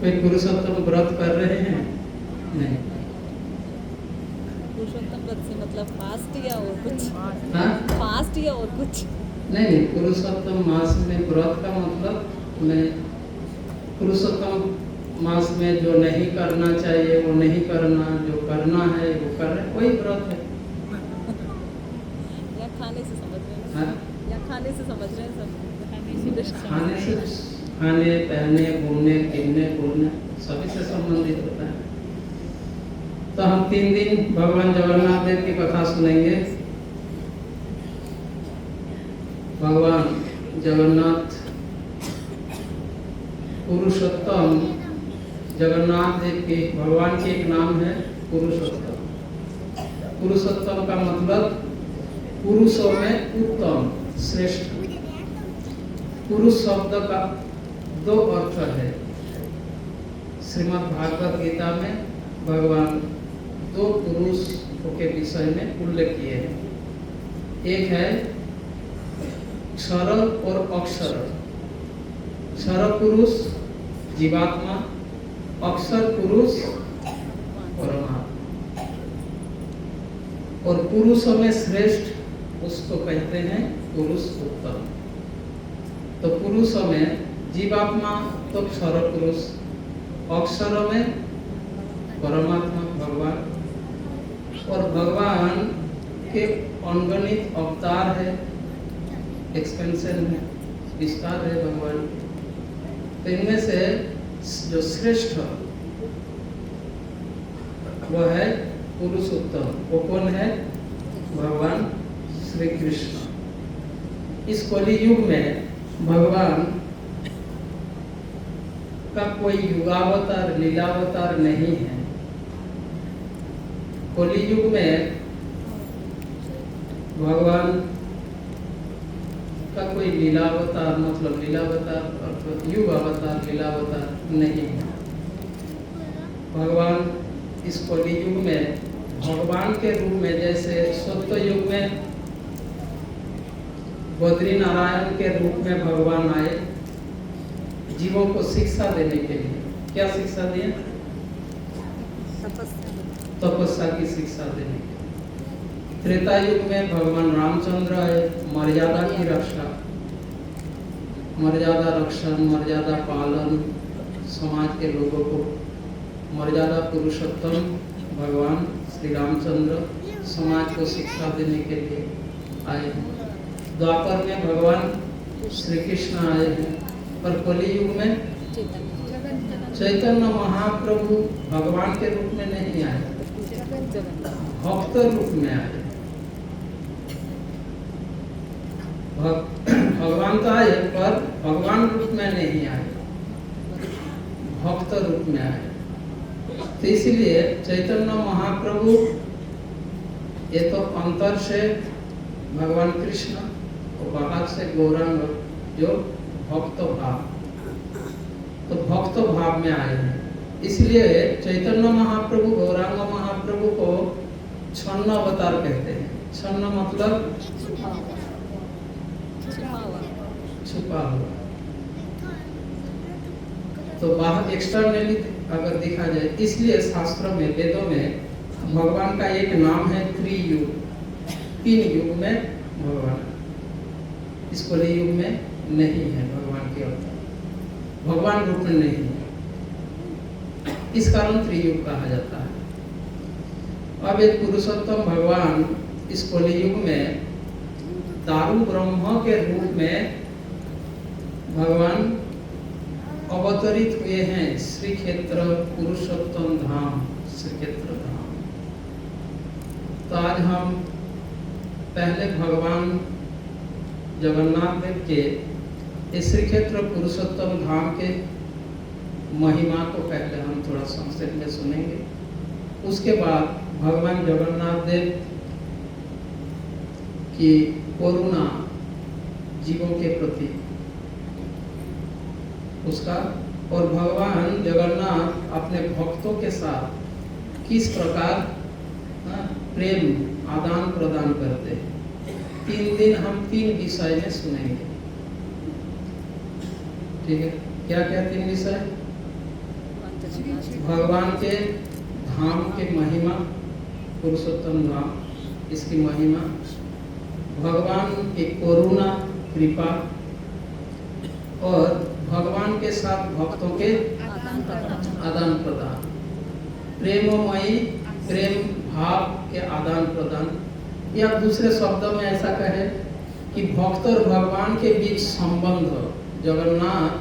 कोई पुरुषोत्तम व्रत कर रहे हैं? नहीं। पुरुषोत्तम व्रत से मतलब फास्ट या और कुछ? हाँ? फास्ट या और कुछ? नहीं, पुरुषोत्तम मास में व्रत का मतलब मैं पुरुषोत्तम मास में जो नहीं करना चाहिए वो नहीं करना, जो करना है वो कर रहे, वही व्रत है। या खाने से समझ रहे हैं? हाँ? या खाने से समझ रहे हैं सब? खाने से, खाने पहनने घूमने फिरने बोलने सभी से संबंधित होता है। तो हम 3 दिन भगवान जगन्नाथ देव की कथा सुनेंगे। भगवान जगन्नाथ पुरुषोत्तम जगन्नाथ देव के भगवान के एक नाम है पुरुषोत्तम। पुरुषोत्तम का मतलब पुरुषों में उत्तम, श्रेष्ठ। पुरुष शब्द का 2 अर्थ है। श्रीमद् भागवत गीता में भगवान 2 पुरुषों के विषय में उल्लेख किए हैं। एक है क्षर और अक्षर। क्षर पुरुष जीवात्मा, अक्षर पुरुष परमात्मा। और पुरुषों में श्रेष्ठ उसको कहते हैं पुरुष उत्तम। तो पुरुषों में जीवात्मा तो क्षर पुरुष, अक्षरों में परमात्मा भगवान। और भगवान के अनगणित अवतार है, एक्सपेंशन है, विस्तार है भगवान। तो इनमें से जो श्रेष्ठ वो है पुरुषोत्तम। वो कौन है? भगवान श्री कृष्ण। इस कलि युग में भगवान का कोई युगावतार लीलावतार नहीं है। कलि युग में भगवान का कोई लीलावतार मतलब लीलावतार अर्थात युग अवतार लीलावतार नहीं है। भगवान इस कलि युग में भगवान के रूप में, जैसे सत्य युग में बद्री नारायण के रूप में भगवान आए जीवों को शिक्षा देने के लिए। क्या शिक्षा दिए? तपस्या की शिक्षा देने के लिए। त्रेता युग में भगवान रामचंद्र आए मर्यादा की रक्षा, मर्यादा रक्षण, मर्यादा पालन, समाज के लोगों को मर्यादा पुरुषोत्तम भगवान श्री रामचंद्र समाज को शिक्षा देने के लिए आए हैं। द्वापर में भगवान श्री कृष्ण आए हैं। और कलि युग में चैतन्य महाप्रभु भगवान के रूप में नहीं आए, भक्त रूप में आए। भगवान तो आए पर भगवान रूप में नहीं आए, भक्त रूप में आए। तो इसलिए चैतन्य महाप्रभु ये तो अंतर से भगवान कृष्ण और बाहर से गौरांग जो भक्त भाव, तो भक्त भाव में आए हैं। इसलिए चैतन्य महाप्रभु गौरांग महाप्रभु को छन्न अवतार कहते हैं। छन्न मतलब छुपा हुआ। तो बाहर एक्सटर्नली अगर देखा जाए, इसलिए शास्त्रों में वेदों में भगवान का एक नाम है त्रियुग। 3 युग में भगवान, इस कलि युग में नहीं है भगवान के अवतार, भगवान रूप में नहीं है। इस कारण त्रियुग कहा जाता है। अब एक पुरुषोत्तम भगवान इस कलि युग में दारू ब्रह्म के रूप में भगवान अवतरित हुए हैं। श्री क्षेत्र पुरुषोत्तम धाम, श्री क्षेत्र धाम। तो आज हम पहले भगवान जगन्नाथ देव के इस श्री क्षेत्र पुरुषोत्तम धाम के महिमा को पहले हम थोड़ा संक्षेप में सुनेंगे। उसके बाद भगवान जगन्नाथ देव की करुणा जीवों के प्रति उसका, और भगवान जगन्नाथ अपने भक्तों के साथ किस प्रकार प्रेम आदान प्रदान करते हैं। 3 दिन हम 3 विषय में सुनेंगे। ठीक है, क्या क्या 3 विषय? पंचदश भगवान के धाम के महिमा, पुरुषोत्तम धाम, इसकी महिमा, भगवान की करुणा कृपा, और भगवान के साथ भक्तों के आदान प्रदान आदान प्रदान, प्रेममयी प्रेम भाव के आदान प्रदान, या दूसरे शब्दों में ऐसा कहे कि भक्त और भगवान के बीच संबंध, जगन्नाथ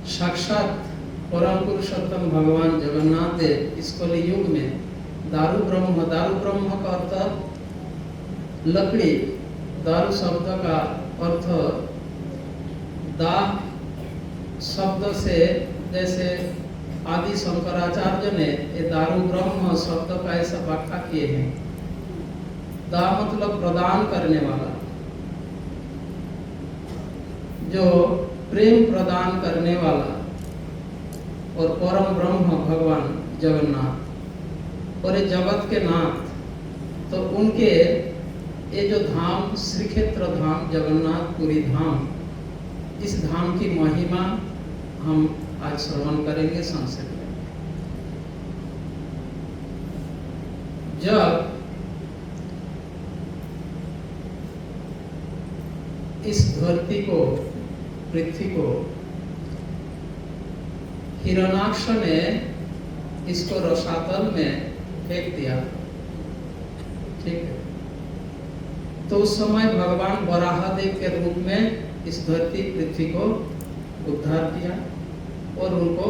साक्षात परम पुरुषोत्तम भगवान जगन्नाथ देव इस कलियुग में दारू ब्रह्म का अर्थ लकड़ी, दारू शब्द का अर्थ दाह शब्द से, जैसे आदि शंकराचार्य ने ये दारू ब्रह्म शब्द का ऐसा व्याख्या किए हैं। दाह मतलब प्रदान करने वाला, जो प्रेम प्रदान करने वाला, और परम ब्रह्म भगवान जगन्नाथ और ये जगत के नाथ, तो उनके ये जो धाम श्री क्षेत्र धाम जगन्नाथपुरी धाम, इस धाम की महिमा हम आज श्रवण करेंगे संक्षेप में। जब इस धरती को, पृथ्वी को हिरण्याक्ष ने इसको रसातल में फेंक दिया, ठीक है, तो उस समय भगवान वराहदेव के रूप में इस धरती पृथ्वी को उद्धार किया और उनको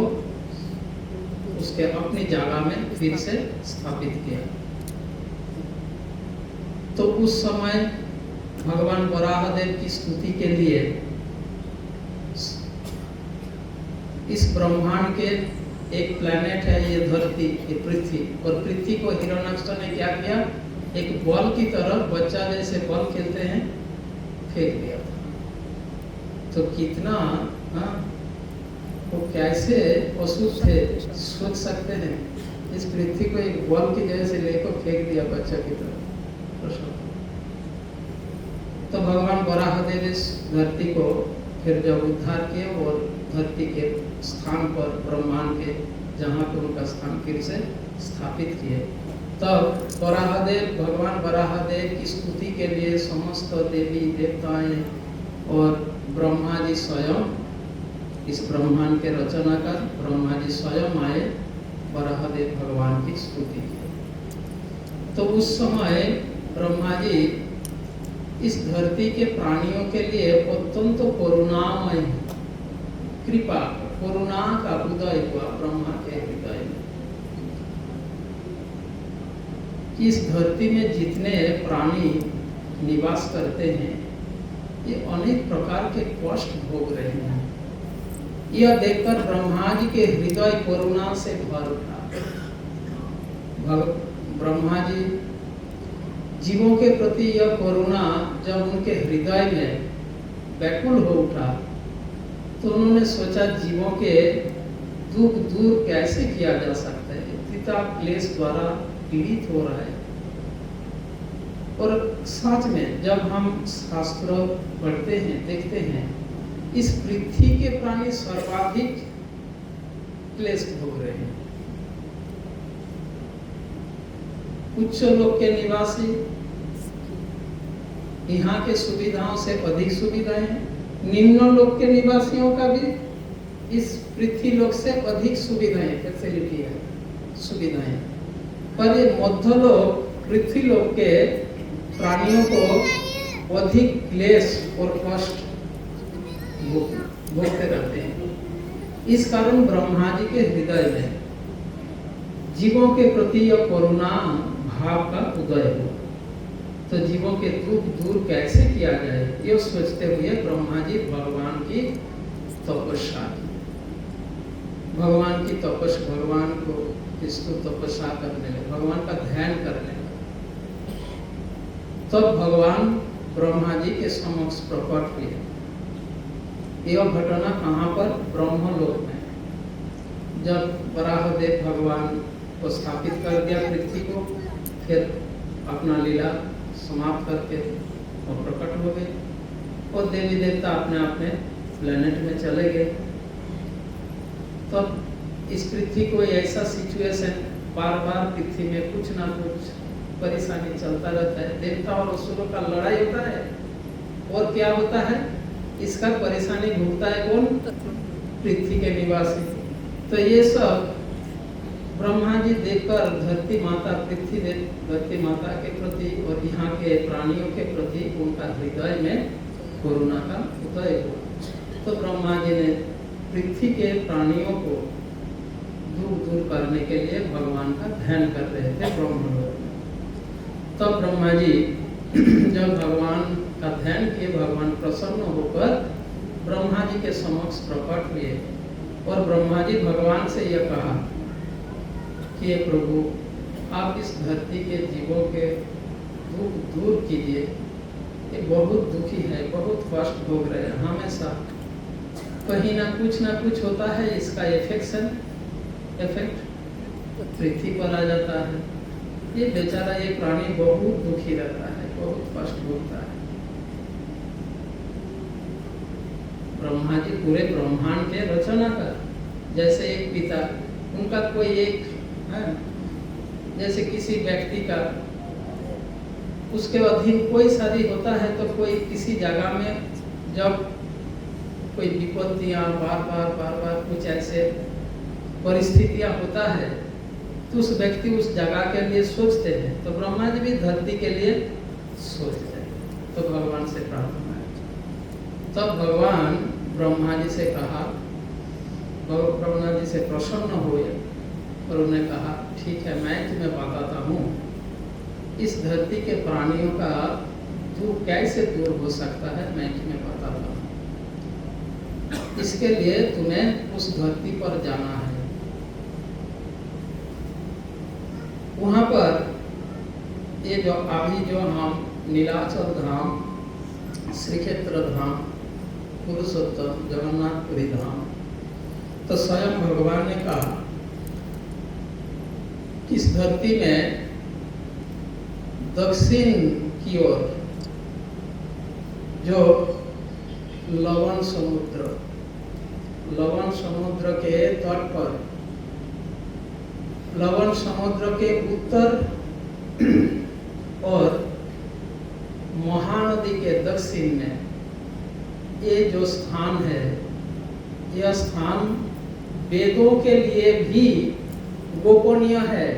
उसके अपनी जगह में फिर से स्थापित किया। तो उस समय भगवान वराहदेव की स्तुति के लिए इस ब्रह्मांड के एक प्लैनेट है ये धरती, ये पृथ्वी, और पृथ्वी को हिरण्याक्ष ने क्या किया, एक बॉल की तरह, बच्चा जैसे बॉल खेलते हैं, फेंक दिया था। तो कितना वो कैसे पशु थे सोच सकते हैं, इस पृथ्वी को एक बॉल की जैसे लेकर फेंक दिया बच्चा की तरह। तो भगवान वराहदेव इस धरती को फिर जब उद्धार किए और धरती के स्थान पर, ब्रह्मांड के जहाँ पे उनका स्थान फिर से स्थापित किए, तब वराहदेव, भगवान वराहदेव की स्तुति के लिए समस्त देवी देवताएं और ब्रह्मा जी स्वयं, इस ब्रह्मांड के रचनाकार ब्रह्मा जी स्वयं आए वराहदेव भगवान की स्तुति की। तो उस समय ब्रह्मा जी इस धरती के प्राणियों के लिए अत्यंत करुणामय, कृपा, करुणा का उदय हुआ ब्रह्मा के हृदय में। इस धरती में जितने प्राणी निवास करते हैं, ये अनेक प्रकार के कष्ट भोग रहे हैं। यह देखकर ब्रह्मा जी के हृदय करुणा से भर उठा। ब्रह्मा जी जीवों के प्रति यह करुणा जब उनके हृदय में व्याकुल हो उठा, तो उन्होंने सोचा जीवों के दुख दूर कैसे किया जा सकता है, पिता क्लेश द्वारा पीड़ित हो रहा है। और सच में जब हम शास्त्र पढ़ते हैं, देखते हैं, इस पृथ्वी के प्राणी सर्वाधिक क्लेश भोग रहे हैं। उच्च लोक के निवासी, यहाँ के सुविधाओं से अधिक सुविधाएं हैं। निम्न लोक के निवासियों का भी इस पृथ्वी लोक से अधिक सुविधाएं, फैसिलिटी है, सुविधाएं। पर ये मध्य लोक, पृथ्वी लोक के प्राणियों को अधिक क्लेश और कष्ट भोगते रहते हैं। इस कारण ब्रह्मा जी के हृदय में जीवों के प्रति यह करुणा भाव का उदय हुआ। तो जीवों के दुख दूर कैसे किया जाए, ये सोचते हुए ब्रह्मा जी भगवान की तपस्या की। भगवान की तपस्या, भगवान को तपस्या करने लगे, भगवान का ध्यान करने लगे। तब भगवान ब्रह्मा जी के समक्ष प्रकट हुए। यह घटना कहाँ पर? ब्रह्मलोक में। जब वराहदेव भगवान को स्थापित कर दिया पृथ्वी को, फिर अपना लीला समाप्त करके और प्रकट हो गए, और देवी देवता अपने आप में प्लेनेट में चले गए। तब इस पृथ्वी को ऐसा सिचुएशन, बार बार पृथ्वी में कुछ ना कुछ परेशानी चलता रहता है। देवता और असुरों का लड़ाई होता है, और क्या होता है, इसका परेशानी भुगता है कौन? पृथ्वी के निवासी। तो ये सब ब्रह्मा जी देखकर धरती माता, धरती माता के प्रति और यहाँ के प्राणियों के प्रति उनका हृदय में करुणा का उदय हुआ। तो ब्रह्मा जी ने पृथ्वी के प्राणियों को दुख दूर करने के लिए भगवान का ध्यान कर रहे थे ब्रह्मलोक में। तब ब्रह्मा जी जब भगवान का ध्यान किए, भगवान प्रसन्न होकर ब्रह्मा जी के समक्ष प्रकट हुए, और ब्रह्मा जी भगवान से यह कहा कि हे प्रभु, आप इस धरती के जीवों के दुख दूर कीजिए। ये बहुत दुखी है, बहुत कष्ट भोग रहे हैं, हमेशा कहीं ना कुछ होता है, इसका इफेक्ट पृथ्वी पर आ जाता है। ये बेचारा, ये प्राणी बहुत दुखी रहता है, बहुत कष्ट भोगता है। ब्रह्मा जी पूरे ब्रह्मांड के रचना कर, जैसे एक पिता, उनका कोई एक है, जैसे किसी व्यक्ति का उसके अधीन कोई शादी होता है, तो कोई किसी जगह में जब कोई विपत्तियां बार बार कुछ ऐसे परिस्थितियां होता है, तो उस व्यक्ति उस जगह के लिए सोचते हैं। तो ब्रह्मा जी भी धरती के लिए सोचते हैं। तो भगवान से प्रार्थना है। तब भगवान ब्रह्मा जी से कहा, ब्रह्मा जी से प्रसन्न हुए और उन्हें कहा, ठीक है, मैं तुम्हें बताता हूँ इस धरती के प्राणियों का दुख कैसे दूर हो सकता है, मैं तुम्हें बताता हूँ। इसके लिए तुम्हें उस धरती पर जाना है। वहां पर ये जो अभी जो हम नीलाचल धाम, श्रीक्षेत्र धाम, पुरुषोत्तम जगन्नाथपुरी धाम, तो स्वयं भगवान ने कहा कि इस धरती में दक्षिण की ओर जो लवण समुद्र के तट पर, लवण समुद्र के उत्तर और महानदी के दक्षिण में ये जो स्थान है, यह स्थान वेदों के लिए भी गोपनीय है।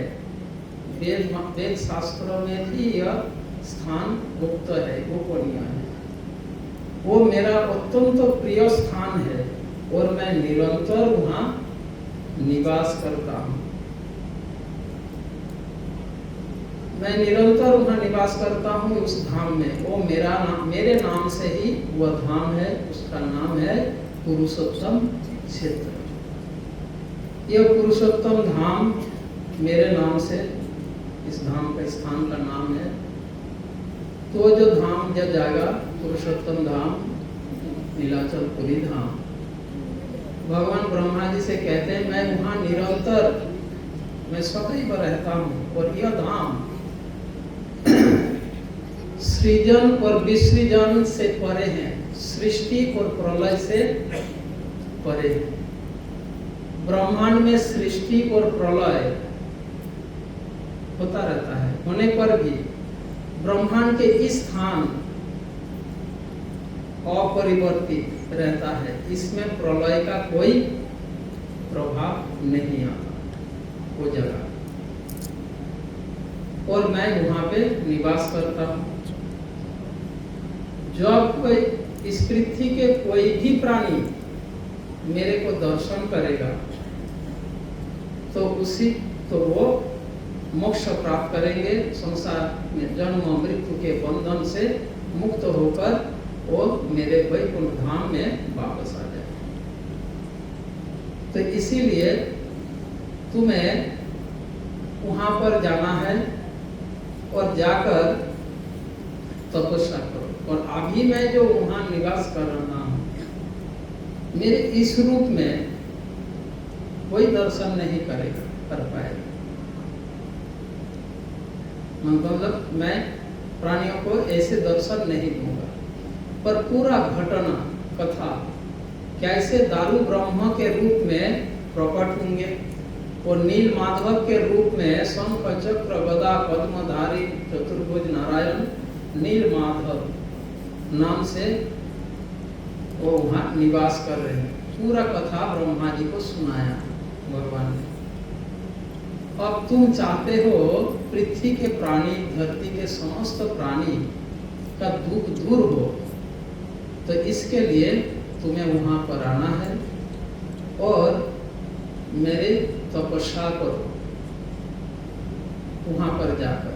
वेद शास्त्रों में भी यह स्थान गुप्त है, गोपनीय है। वो मेरा अत्यंत प्रिय स्थान है और मैं निरंतर वहाँ निवास करता हूँ। मैं निरंतर वहाँ निवास करता हूँ उस धाम में। वो मेरे नाम से ही वह धाम है, उसका नाम है पुरुषोत्तम क्षेत्र। यह पुरुषोत्तम धाम मेरे नाम से, इस धाम का, स्थान का नाम है। तो जो धाम, जो जगह पुरुषोत्तम धाम, नीलाचलपुरी धाम, भगवान ब्रह्मा जी से कहते हैं मैं वहाँ निरंतर, मैं सदैव रहता हूँ। और यह धाम सृजन और विसृजन से परे है, सृष्टि और प्रलय से परे है। ब्रह्मांड में सृष्टि और प्रलय होता रहता है, होने पर भी ब्रह्मांड के इस स्थान अपरिवर्तित रहता है, इसमें प्रलय का कोई प्रभाव नहीं आता वो जगह। और मैं वहां पे निवास करता हूँ। जब कोई इस पृथ्वी के कोई भी प्राणी मेरे को दर्शन करेगा तो वो मोक्ष प्राप्त करेंगे, संसार में जन्म मृत्यु के बंधन से मुक्त होकर वो मेरे वैकुंठ धाम में वापस आ जाए। तो इसीलिए तुम्हें वहां पर जाना है और जाकर तपस्या करो। और अभी मैं जो वहां निवास कर रहा हूँ, मेरे इस रूप में कोई दर्शन नहीं कर पाएगा। मतलब मैं प्राणियों को ऐसे दर्शन नहीं दूंगा, पर पूरा घटना कथा कैसे दारू ब्रह्म के रूप में प्रकट होंगे और नील माधव के रूप में शंख चक्र गदा पद्मधारी चतुर्भुज नारायण नील माधव नाम से वो वहाँ निवास कर रहे हैं। पूरा कथा ब्रह्मा जी को सुनाया भगवान ने। अब तुम चाहते हो पृथ्वी के प्राणी, धरती के समस्त प्राणी का दुख दूर हो, तो इसके लिए तुम्हें वहां पर आना है और मेरे तपस्या करो वहां पर जाकर।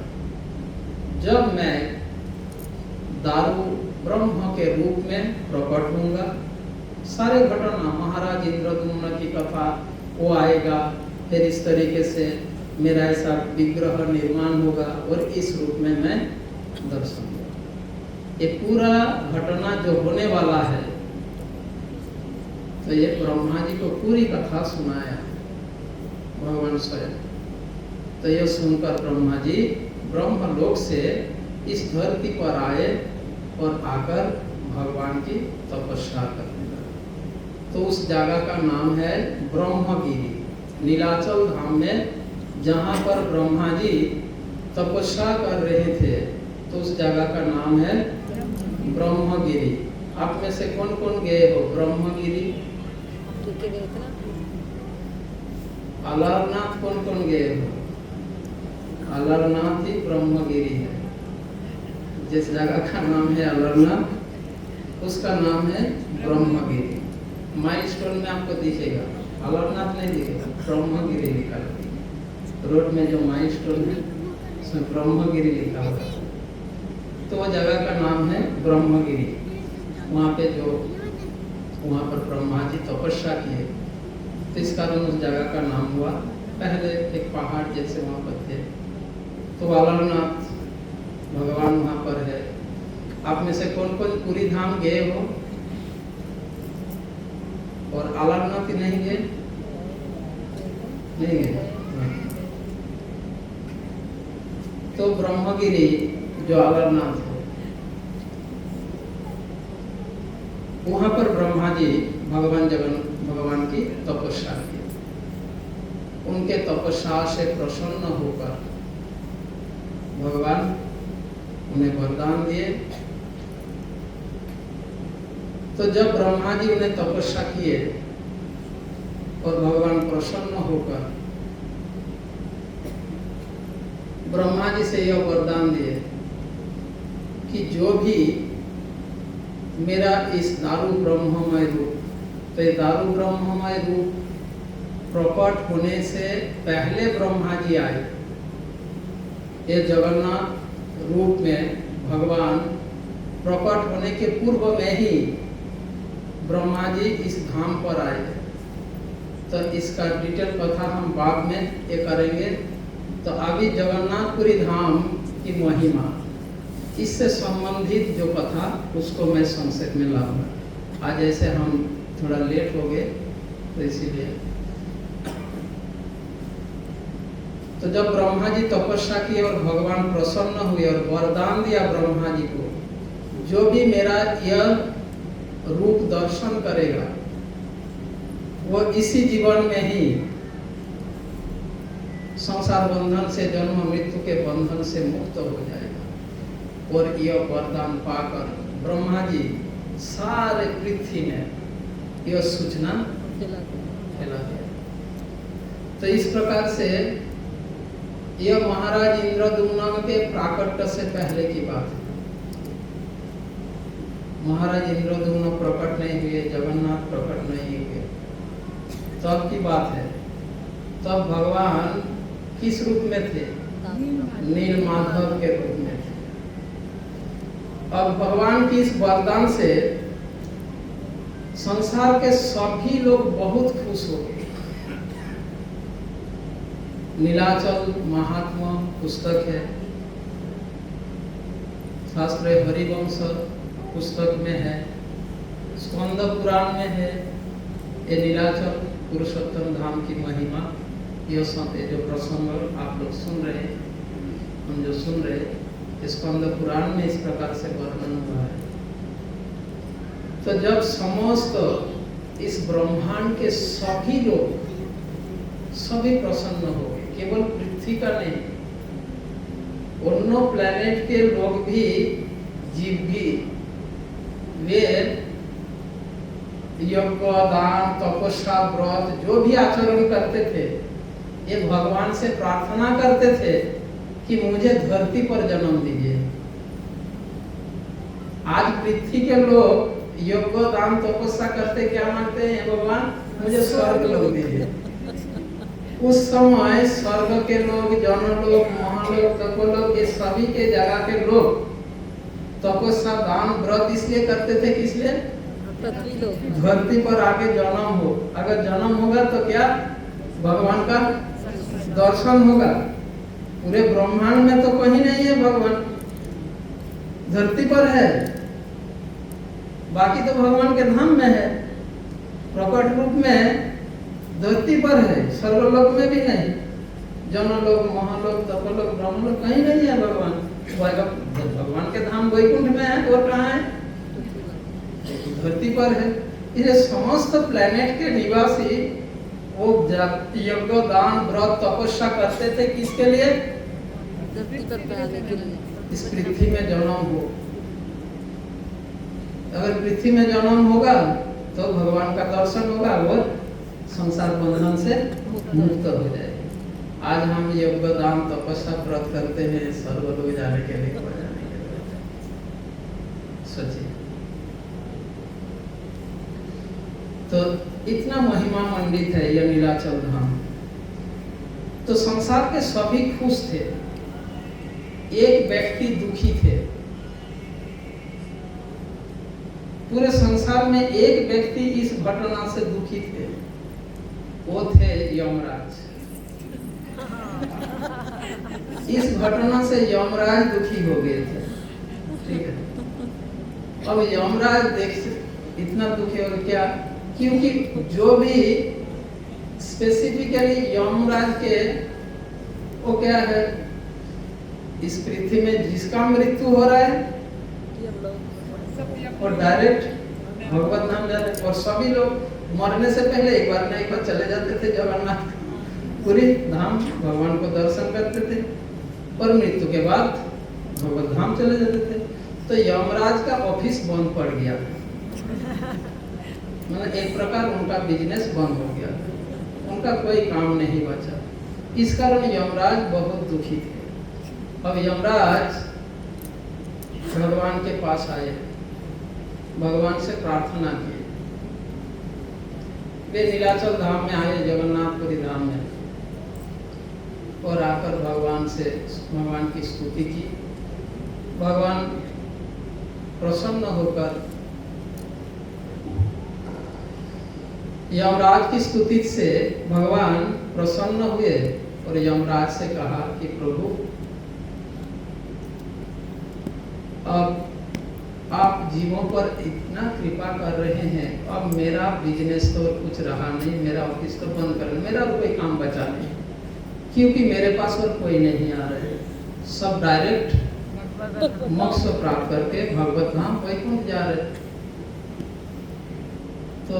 जब मैं दारू ब्रह्म के रूप में प्रकट होऊंगा, सारे घटना महाराज इंद्रद्युम्न की कथा वो आएगा, फिर इस तरीके से मेरा ऐसा विग्रह निर्माण होगा और इस रूप में मैं दर्शन दूंगा। ये पूरा घटना जो होने वाला है, तो ये ब्रह्मा जी को पूरी कथा सुनाया भगवान स्वयं। तो यह सुनकर ब्रह्मा जी ब्रह्मलोक से इस धरती पर आए और आकर भगवान की तपस्या करने लगे। तो उस जगह का नाम है ब्रह्मगिरी। नीलाचल धाम में जहाँ पर ब्रह्मा जी तपस्या कर रहे थे, तो उस जगह का नाम है ब्रह्मगिरी। आप में से कौन कौन गए हो ब्रह्मगिरी? अलारनाथ कौन कौन गए हो? अलारनाथ ही ब्रह्मगिरी है। जिस जगह का नाम है अलारनाथ, उसका नाम है ब्रह्मगिरी। माइलस्टोन में आपको दिखेगा, अलारनाथ नहीं दिखेगा, ब्रह्मगिरी लिखा है। रोड में जो माइलस्टोन है उसमें ब्रह्मगिरी लिखा हुआ है। तो वो जगह का नाम है ब्रह्मगिरी। वहाँ पे जो वहाँ पर ब्रह्मा जी तपस्या किए, तो इस कारण उस जगह का नाम हुआ। पहले एक पहाड़ जैसे वहाँ पर थे, तो अलारनाथ भगवान वहाँ पर है। आप में से कौन कौन पुरी धाम गए हो और अलारनाथ ही नहीं गए? नहीं गए। तो ब्रह्मगिरी जो अलारनाथ है, वहां पर ब्रह्मा जी भगवान की तपस्या की। उनके तपस्या से प्रसन्न होकर भगवान उन्हें वरदान दिए। तो जब ब्रह्मा जी उन्हें तपस्या किए और भगवान प्रसन्न होकर ब्रह्मा जी से यह वरदान दिए कि जो भी मेरा इस दारू ब्रह्ममय रूप, तो ये दारू ब्रह्ममय रूप प्रकट होने से पहले ब्रह्मा जी आए। ये जगन्नाथ रूप में भगवान प्रकट होने के पूर्व में ही ब्रह्मा जी इस धाम पर आए। तो इसका डिटेल कथा हम बाद में ये करेंगे। तो अभी जगन्नाथपुरी धाम की महिमा, इससे संबंधित जो कथा उसको मैं संक्षेप में लाऊंगा। आज ऐसे हम थोड़ा लेट हो गए, तो इसीलिए। तो जब ब्रह्मा जी तपस्या की और भगवान प्रसन्न हुए और वरदान दिया ब्रह्मा जी को, जो भी मेरा यह रूप दर्शन करेगा वो इसी जीवन में ही संसार बंधन से, जन्म मृत्यु के बंधन से मुक्त हो जाएगा। और यह वरदान पाकर ब्रह्मा जी सारे पृथ्वी में यह सूचना फैला दिया। तो इस प्रकार से यह महाराज इंद्रद्युम्न के प्राकट्य से पहले की बात है। महाराज इंद्रद्युम्न प्रकट नहीं हुए, जगन्नाथ प्रकट नहीं हुए, तब की बात है। तब भगवान किस रूप में थे? नील माधव के रूप में थे। अब भगवान की इस वरदान से संसार के सभी लोग बहुत खुश हो गए। नीलाचल महात्मा पुस्तक है, शास्त्र हरिवंश पुस्तक में है, स्कंद पुराण में है। ये नीलाचल पुरुषोत्तम धाम की महिमा, ये जो प्रसंग आप लोग सुन रहे हैं, हम जो सुन रहे, स्कंद पुराण में इस प्रकार से वर्णन हुआ है। तो जब समस्त इस ब्रह्मांड के सभी लोग सभी प्रसन्न हो गए, केवल पृथ्वी का नहीं, अन्य प्लेनेट के लोग भी, जीव भी, वे यज्ञ, दान, तपस्या, व्रत जो भी आचरण करते थे, ये भगवान से प्रार्थना करते थे कि मुझे धरती पर जन्म दीजिए। आज पृथ्वी के लोग यज्ञ, दान, तपस्या करते क्या मानते हैं? भगवान मुझे स्वर्ग लोग दीजिए। उस समय स्वर्ग के लोग, जनलोक, महालोक, तपोलोक, ये सभी के जगह के लोग तपस्या, दान, व्रत इसलिए करते थे, किसलिए? पृथ्वी लोग धरती पर आके जन्म हो। अगर जन्म होगा तो क्या भगवान का दर्शन होगा। पूरे ब्रह्मांड में तो कहीं नहीं है भगवान, धरती पर है, बाकी तो भगवान के धाम में है, प्रकट रूप में धरती पर है, सर्वलोक में भी नहीं, जनलोक, महालोक, तपोलोक, ब्रह्मलोक कहीं नहीं है भगवान। भगवान के धाम वैकुंठ में है, और कहाँ है? धरती पर है। इसलिए समस्त प्लेनेट के निवासी वो यज्ञ, दान, व्रत, तपस्या करते थे, किसके लिए? धरती पर आने के लिए, इस पृथ्वी में जन्म हो। अगर पृथ्वी में जन्म होगा तो भगवान का दर्शन होगा और संसार बंधन से मुक्त हो जाएगा। आज हम यज्ञ, दान, तपस्या, व्रत करते हैं सर्वलोक जाने के लिए, जाने के लिए। सोचिए, तो इतना महिमा मंडित है यह नीलाचल धाम। तो संसार के सभी खुश थे, एक व्यक्ति दुखी थे। पूरे संसार में एक व्यक्ति इस घटना से दुखी थे, वो थे यमराज। इस घटना से यमराज दुखी हो गए थे। ठीक है, अब यमराज देख इतना दुखी हो गया क्या? क्योंकि जो भी स्पेसिफिकली यमराज के वो क्या है, इस पृथ्वी में जिसका मृत्यु हो रहा है और डायरेक्ट भगवत नाम जा रहे, और सभी लोग मरने से पहले एक बार नहीं पर चले जाते थे जगन्नाथ पुरी धाम, भगवान को दर्शन करते थे, और मृत्यु के बाद भगवत धाम चले जाते थे। तो यमराज का ऑफिस बंद पड़ गया, मतलब एक प्रकार उनका बिजनेस बंद हो गया, उनका कोई काम नहीं बचा। इस कारण यमराज बहुत दुखी थे। अब यमराज भगवान के पास आए, भगवान से प्रार्थना की। वे नीलाचल धाम में आए, जगन्नाथपुरी धाम में, और आकर भगवान से भगवान की स्तुति की। भगवान प्रसन्न होकर यमराज की स्तुति से भगवान प्रसन्न हुए और यमराज से कहा कि प्रभु, अब आप जीवों पर इतना कृपा कर रहे हैं, अब मेरा बिजनेस तो कुछ रहा नहीं, मेरा ऑफिस तो बंद कर, मेरा कोई काम बचा नहीं, क्योंकि मेरे पास और कोई नहीं आ रहे, सब डायरेक्ट मोक्ष प्राप्त करके भगवत धाम वैकुंठ जा रहे। तो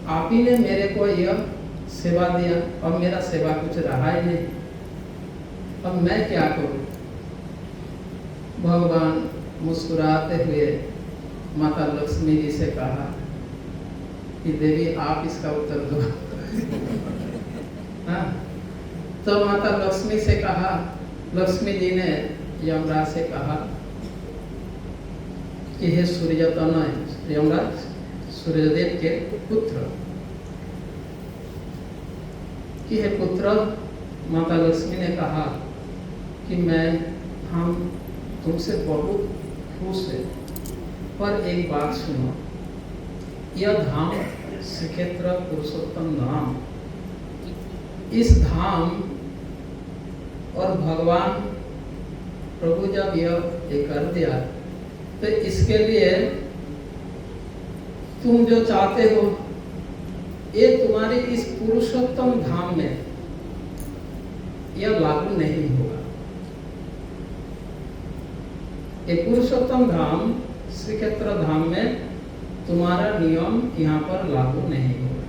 आप ही ने मेरे को यह सेवा दिया, अब मेरा सेवा कुछ रहा ही नहीं, अब मैं क्या करूं? भगवान मुस्कुराते हुए माता लक्ष्मी जी से कहा कि देवी आप इसका उत्तर दो। हाँ? तो माता लक्ष्मी से कहा, लक्ष्मी जी ने यमराज से कहा कि हे सूर्यतनय, यमराज सूर्यदेव के पुत्र, कि हे पुत्र, माता लक्ष्मी ने कहा कि हम तुमसे बहुत खुश है, पर एक बात सुनो, यह धाम श्रीक्षेत्र पुरुषोत्तम धाम, इस धाम और भगवान प्रभु जब यह कर दिया तो इसके लिए तुम जो चाहते हो ये तुम्हारे इस पुरुषोत्तम धाम में यह लागू नहीं होगा। ये पुरुषोत्तम धाम श्रीक्षेत्र धाम में तुम्हारा नियम यहाँ पर लागू नहीं होगा।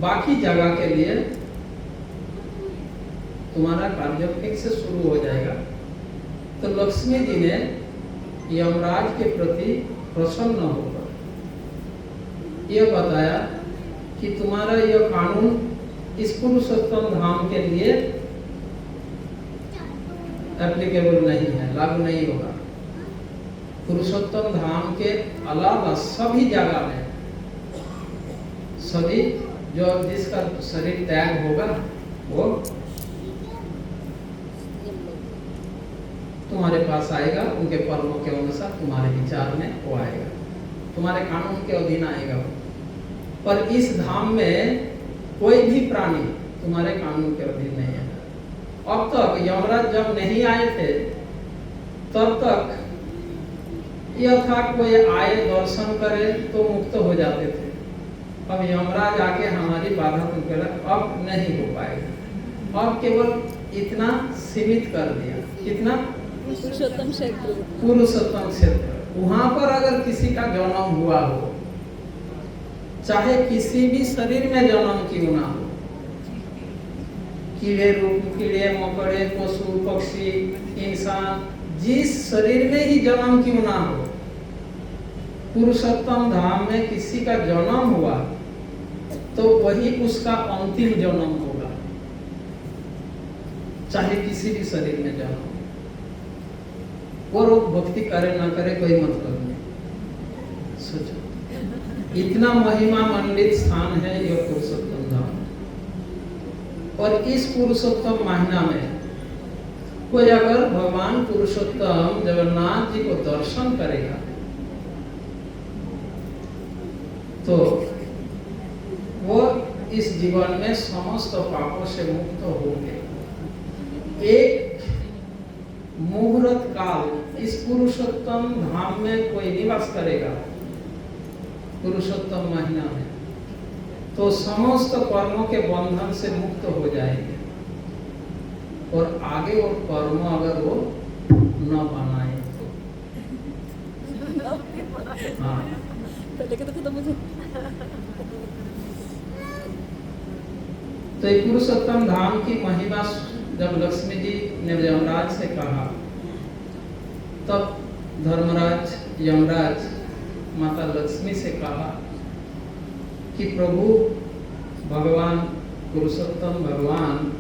बाकी जगह के लिए तुम्हारा कार्य फिर से शुरू हो जाएगा। तो लक्ष्मी जी ने यमराज के प्रति प्रसन्न होकर यह बताया कि तुम्हारा यह कानून इस पुरुषोत्तम धाम के लिए एप्लीकेबल नहीं है, लागू नहीं होगा। पुरुषोत्तम धाम के अलावा सभी जगह में, सभी जो जिसका शरीर त्याग होगा वो तुम्हारे पास आएगा, उनके कर्मों के अनुसार तुम्हारे विचार में वो आएगा, तुम्हारे कानून के अधीन आएगा वो। पर इस धाम में कोई भी प्राणी तुम्हारे कानून के अधीन नहीं है। अब तक यमराज जब नहीं आए थे तब तक यह था कोई आए दर्शन करे तो मुक्त हो जाते थे। अब यमराज आके हमारी बाधा तो कर, अब नहीं हो पाएगा। अब केवल इतना सीमित कर दिया, कितना पुरुषोत्तम क्षेत्र, पुरुषोत्तम क्षेत्र। वहां पर अगर किसी का जन्म हुआ हो, चाहे किसी भी शरीर में जन्म क्यों ना हो, कीड़े रूप, कीड़े मकोड़े, पशु पक्षी, इंसान, जिस शरीर में ही जन्म क्यों ना हो, पुरुषोत्तम धाम में किसी का जन्म हुआ तो वही उसका अंतिम जन्म होगा, चाहे किसी भी शरीर में जन्म। और वो भक्ति करे ना करे कोई मतलब नहीं। सोचो, इतना महिमा मंडित स्थान है यह पुरुषोत्तम धाम। और इस पुरुषोत्तम महीना में कोई अगर भगवान पुरुषोत्तम जगन्नाथ जी को दर्शन करेगा तो वो इस जीवन में समस्त पापों से मुक्त होंगे। एक मुहूर्त काल इस पुरुषोत्तम धाम में कोई निवास करेगा, पुरुषोत्तम महीना में, तो समस्त कर्मों के बंधन से मुक्त हो जाएंगे। और आगे वो कर्म अगर वो न बनाए तो हाँ, तो ये पुरुषोत्तम धाम की महिमा जब लक्ष्मी जी ने यमराज से कहा, तब धर्मराज यमराज माता लक्ष्मी से कहा कि प्रभु भगवान पुरुषोत्तम भगवान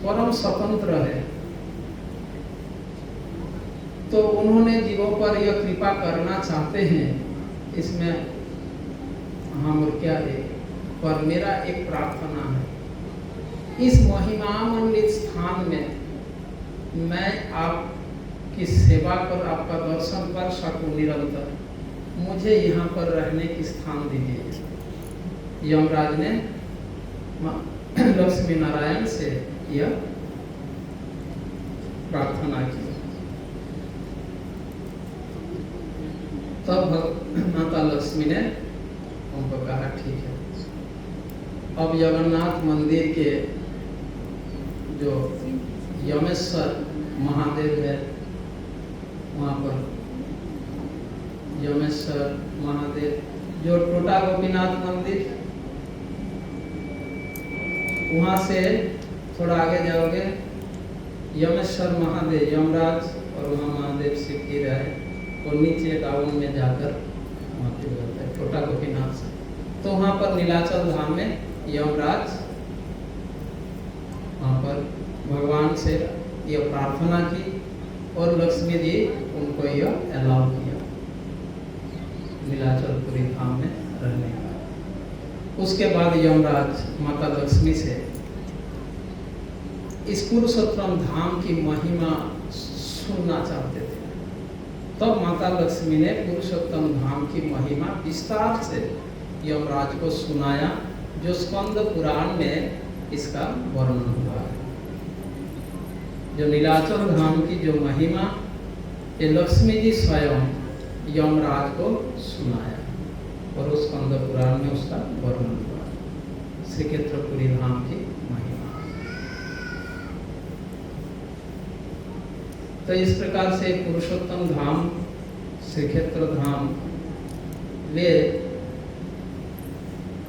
परम स्वतंत्र है, तो उन्होंने जीवों पर यह कृपा करना चाहते हैं, इसमें हम क्या है। पर मेरा एक प्रार्थना है, इस महिमामंडित स्थान में मैं आपकी सेवा कर, आपका दर्शन कर सकूं निरंतर, मुझे यहाँ पर रहने की स्थान दीजिए। यमराज ने लक्ष्मी नारायण से यह प्रार्थना की। तब माता लक्ष्मी ने उनको कहा ठीक है। अब जगन्नाथ मंदिर के जो यमेश्वर महादेव है, वहाँ पर यमेश्वर महादेव, जो टोटा गोपीनाथ मंदिर, वहाँ से थोड़ा आगे जाओगे यमेश्वर महादेव यमराज और वहाँ महादेव शिव की रहे, और नीचे डाउन में जाकर महादेव रहता है टोटा गोपीनाथ से। तो वहाँ पर नीलाचल धाम में यमराज वहाँ पर भगवान से यह प्रार्थना की और लक्ष्मी जी उनको यह अलाउ किया नीलाचलपुरी धाम में रहने का। उसके बाद यमराज माता लक्ष्मी से इस पुरुषोत्तम धाम की महिमा सुनना चाहते थे। तब माता लक्ष्मी ने पुरुषोत्तम धाम की महिमा विस्तार से यमराज को सुनाया, जो स्कंद पुराण में इसका वर्णन हुआ है। जो नीलाचल धाम की जो महिमा ये लक्ष्मी जी स्वयं यमराज को सुनाया और उस स्कंद पुराण में उसका वर्णन हुआ, श्रीक्षेत्रपुरी धाम की महिमा। तो इस प्रकार से पुरुषोत्तम धाम श्रीक्षेत्र धाम वे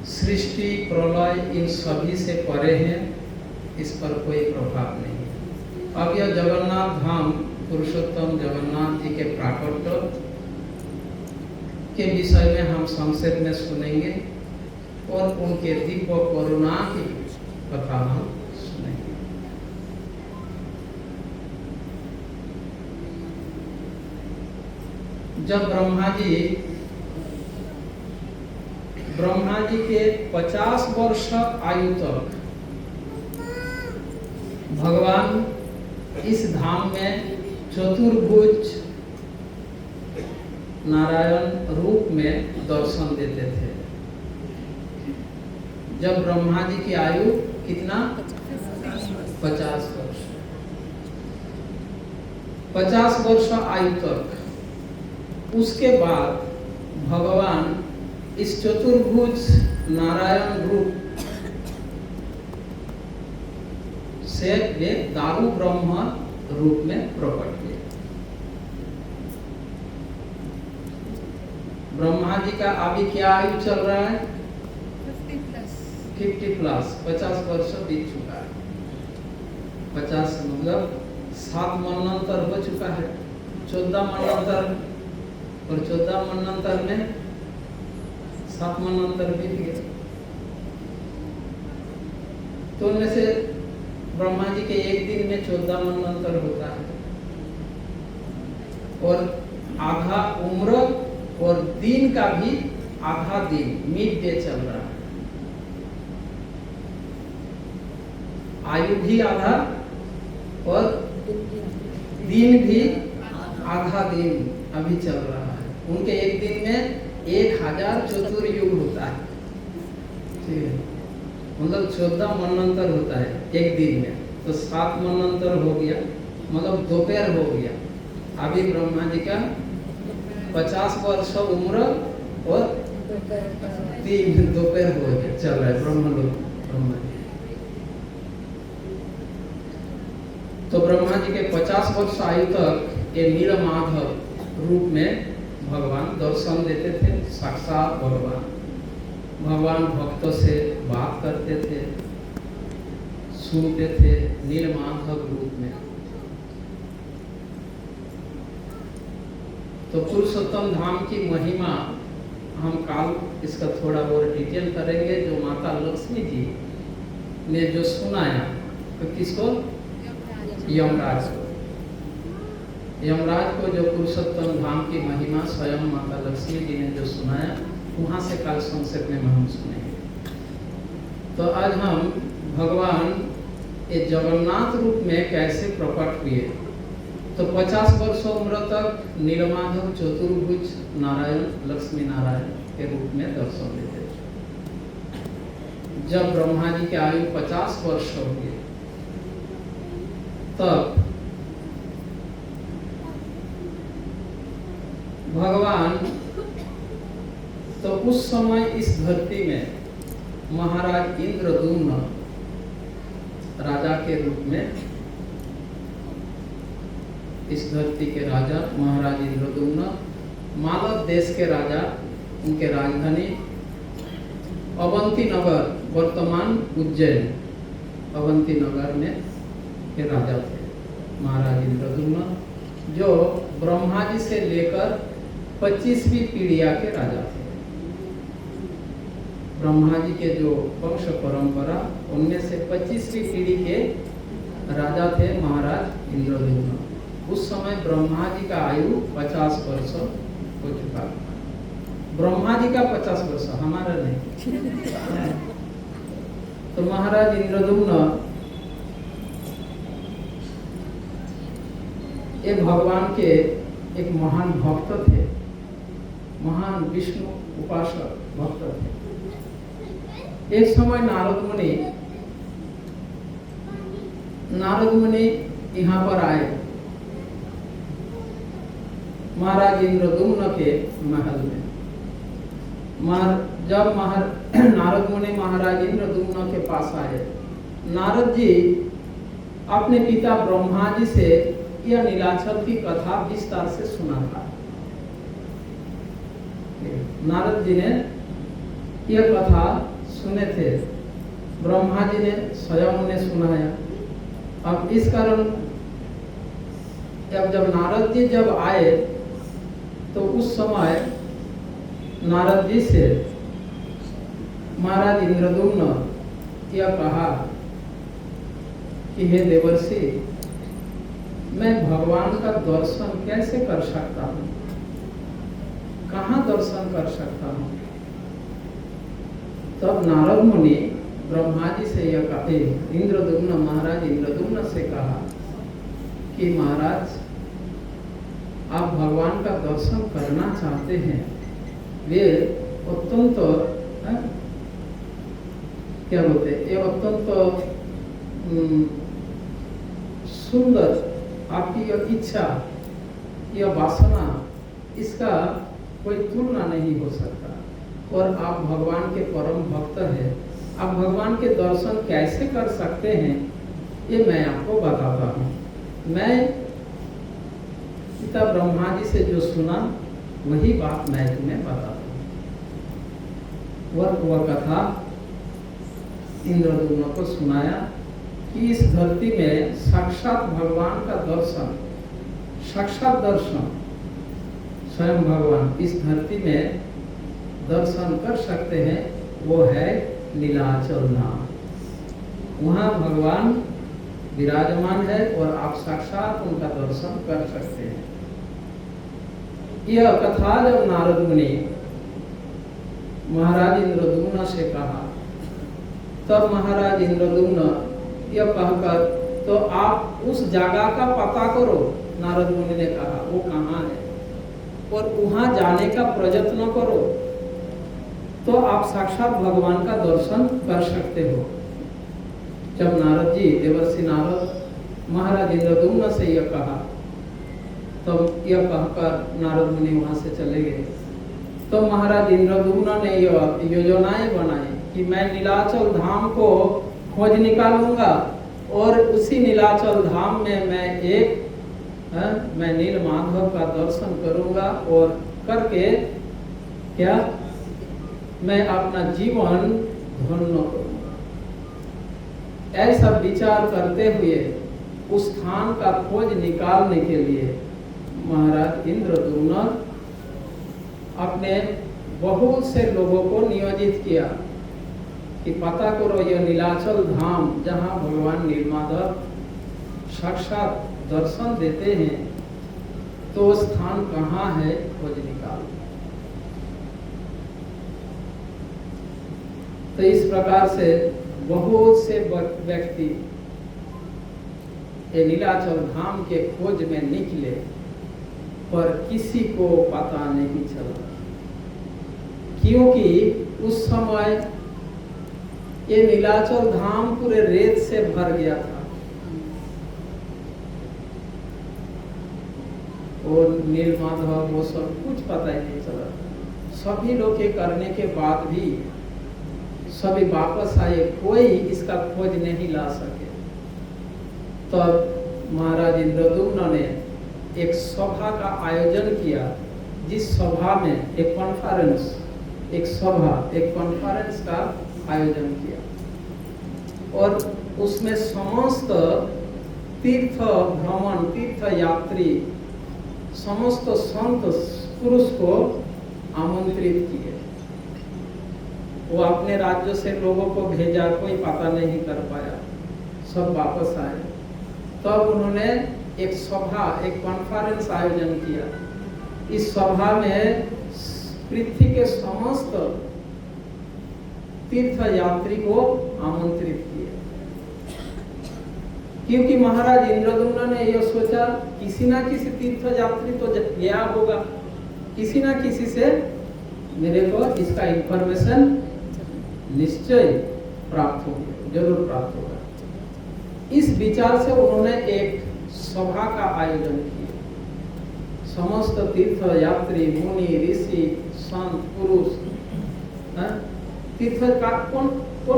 सृष्टि प्रलय इन सभी से परे हैं, इस पर कोई प्रभाव नहीं है। अब यह जगन्नाथ धाम पुरुषोत्तम जगन्नाथ जी के प्राकट्य के विषय में हम संक्षेप में सुनेंगे और उनके दिव्य करुणा की कथा हम सुनेंगे। जब ब्रह्मा जी के 50 वर्ष आयु तक भगवान इस धाम में चतुर्भुज नारायण रूप में दर्शन देते थे। जब ब्रह्मा जी की आयु कितना 50 वर्ष 50 वर्ष आयु तक। उसके बाद भगवान इस चतुर्भुज नारायण रूप से वे दारू ब्रह्म रूप में प्रकट हुए। ब्रह्मा जी का अभी क्या आयु चल रहा है? 50 प्लस 50 वर्ष बीत चुका है। 50 मतलब 7 मनवंतर हो चुका है। 14 मनवंतर और 14 मनवंतर में 7 मनवंतर बीत गए। तो उनमें से ब्रह्मा जी के एक दिन में 14 मनवंतर होता है और आधा उम्र और दिन का भी आधा दिन मिड डे चल रहा है। आयु भी आधा और दिन भी आधा दिन अभी चल रहा है। उनके एक दिन में 1000 चतुर्युग होता है। ठीक है, मतलब 14 मनवंतर होता है एक दिन में, तो 7 मनवंतर हो गया, मतलब दोपहर हो गया। अभी ब्रह्मा जी का 50 वर्ष उम्र और 3 दोपहर हो गया, चल रहा है ब्रह्मा जी। तो ब्रह्मा जी के 50 वर्ष आयु तक ये नीलमाधव रूप में भगवान दर्शन देते थे। साक्षात भगवान भक्तों से बात करते थे, सुनते थे नीलमाधव रूप में। तो पुरुषोत्तम धाम की महिमा हम काल इसका थोड़ा और डिटेल करेंगे। जो माता लक्ष्मी जी ने जो सुनाया, तो किसको? यमराज को। यमराज को जो पुरुषोत्तम धाम की महिमा स्वयं माता लक्ष्मी जी ने जो सुनाया, वहां से काल संक्षेप में हम सुनेंगे। तो आज हम भगवान ये जगन्नाथ रूप में कैसे प्रकट हुए। तो 50 वर्ष उम्र तक नीलमाधव चतुर्भुज नारायण लक्ष्मी नारायण के रूप में दर्शन देते थे। जब ब्रह्मा जी की आयु 50 वर्ष हो गई, तब भगवान तो उस समय इस धरती में महाराज इंद्रद्युम्न राजा के रूप में, इस धरती के राजा महाराज इंद्रद्युम्न मालव देश के राजा, उनके राजधानी अवंती नगर, वर्तमान उज्जैन अवंती नगर में के राजा थे महाराज इंद्रद्युम्न, जो ब्रह्मा जी से लेकर 25वीं पीढ़िया के राजा थे। ब्रह्मा जी के जो वंश परंपरा, उनमें से 25वीं पीढ़ी के राजा थे महाराज इंद्रद्युम्न। उस समय ब्रह्मा जी का आयु 50 वर्ष हो चुका था। ब्रह्मा जी का 50 वर्ष, हमारा नहीं। तो महाराज इंद्रद्युम्न ये भगवान के एक महान भक्त थे, महान विष्णु उपासक भक्त थे। एक समय नारद मुनि यहाँ पर आए महाराज इंद्रद्युम्न के महल में। जब नारद मुनि महाराज इंद्रद्युम्न के पास आए, नारद जी अपने पिता ब्रह्मा जी से यह नीलाचल की कथा विस्तार से सुना था। नारद जी ने यह कथा सुने थे, ब्रह्मा जी ने स्वयं उन्हें सुनाया। अब इस कारण जब नारद जी जब आए तो उस समय नारद जी से महाराज इंद्रद्युम्न यह कहा कि हे देवर्षि, मैं भगवान का दर्शन कैसे कर सकता हूँ, कहाँ दर्शन कर सकता हूँ। तब नारद मुनि ब्रह्मा जी से यह कहे, इंद्रद्युम्न महाराज इंद्रद्युम्न से कहा कि महाराज आप भगवान का दर्शन करना चाहते हैं, वे अत्यंत क्या बोलते हैं, ये अत्यंत सुंदर आपकी यह इच्छा, यह वासना, इसका कोई तुलना नहीं हो सकता। और आप भगवान के परम भक्त हैं, आप भगवान के दर्शन कैसे कर सकते हैं, ये मैं आपको बताता हूँ। मैं पिता ब्रह्मा जी से जो सुना वही बात मैं तुम्हें बताता हूँ। वह कथा इंद्रद्युम्न को सुनाया कि इस धरती में साक्षात भगवान का दर्शन, साक्षात दर्शन, स्वयं भगवान इस धरती में दर्शन कर सकते हैं, वो है नीलाचल धाम। वहाँ भगवान विराजमान है और आप साक्षात उनका दर्शन कर सकते हैं। यह कथा जब नारद मुनि महाराज इंद्रद्युम्न से कहा, तब महाराज इंद्रद्युम्न यह कहकर, तो आप उस जगह का पता करो, नारद मुनि ने कहा, वो कहाँ है, और वहां जाने का प्रयत्न करो, तो आप साक्षात भगवान का दर्शन कर सकते हो। जब नारद जी, देवर्षि नारद महाराज इंद्रद्युम्न से यह कहा, तब यह कहकर नारद मुनि वहां से चले गए। तो महाराज इंद्रद्युम्न ने यह योजनाएं बनाई कि मैं नीलाचल धाम को खोज निकालूंगा और उसी नीलाचल धाम में मैं नीलमाधव का दर्शन करूंगा, और करके क्या मैं अपना जीवन धन्य करूंगा। ऐसा विचार करते हुए उस स्थान का खोज निकालने के लिए महाराज इंद्रद्युम्न अपने बहुत से लोगों को नियोजित किया कि पता करो यह नीलाचल धाम जहाँ भगवान नीलमाधव साक्षात दर्शन देते हैं, तो स्थान कहाँ है, खोज निकालो। तो इस प्रकार से बहुत से व्यक्ति ये नीलाचल धाम के खोज में निकले, पर किसी को पता नहीं चला, क्योंकि उस समय ये नीलाचल धाम पूरे रेत से भर गया था। और नीलमाधव वो सब कुछ पता ही नहीं चला। सभी लोग के करने के बाद भी सभी वापस आए, कोई इसका खोज नहीं ला सके। तब महाराज इंद्रद्युम्न ने एक सभा का आयोजन किया, जिस सभा में एक कॉन्फ्रेंस का आयोजन किया, और उसमें समस्त तीर्थ भ्रमण, तीर्थ यात्री, समस्त संत पुरुष को आमंत्रित किए। वो अपने राज्य से लोगों को भेजा, कोई पता नहीं कर पाया, सब वापस आए। तब उन्होंने एक सभा, एक कॉन्फ्रेंस आयोजन किया। इस सभा में पृथ्वी के समस्त तीर्थ यात्री को आमंत्रित किया, क्योंकि महाराज इंद्रद्युम्न ने यह सोचा किसी ना किसी तीर्थ यात्री तो गया होगा, किसी ना किसी से मेरे को इसका इंफॉर्मेशन निश्चय प्राप्त होगा, जरूर प्राप्त होगा। इस विचार से उन्होंने एक सभा का आयोजन किया। समस्त तीर्थ यात्री, मुनि, ऋषि, संत, पुरुष, तीर्थ का कौन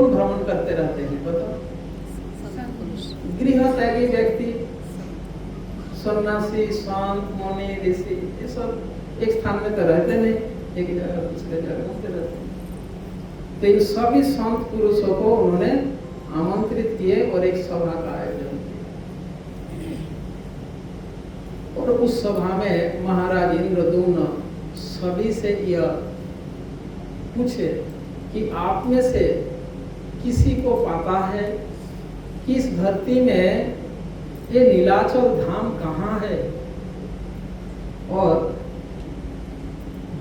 भ्रमण करते रहते हैं बताओ? गृह त्यागी व्यक्ति, सन्यासी, संत, मुनि, ऋषि, ये सब एक स्थान में तो रहते नहीं, एक जगह दूसरे जगह घूमते रहते हैं। तो इन सभी संत पुरुषों को उन्होंने आमंत्रित किए और एक सभा का आयोजन किया। और उस सभा में महाराज इंद्रद्युम्न सभी से यह पूछे कि आप में से किसी को पता है कि इस धरती में ये नीलाचल धाम कहाँ है, और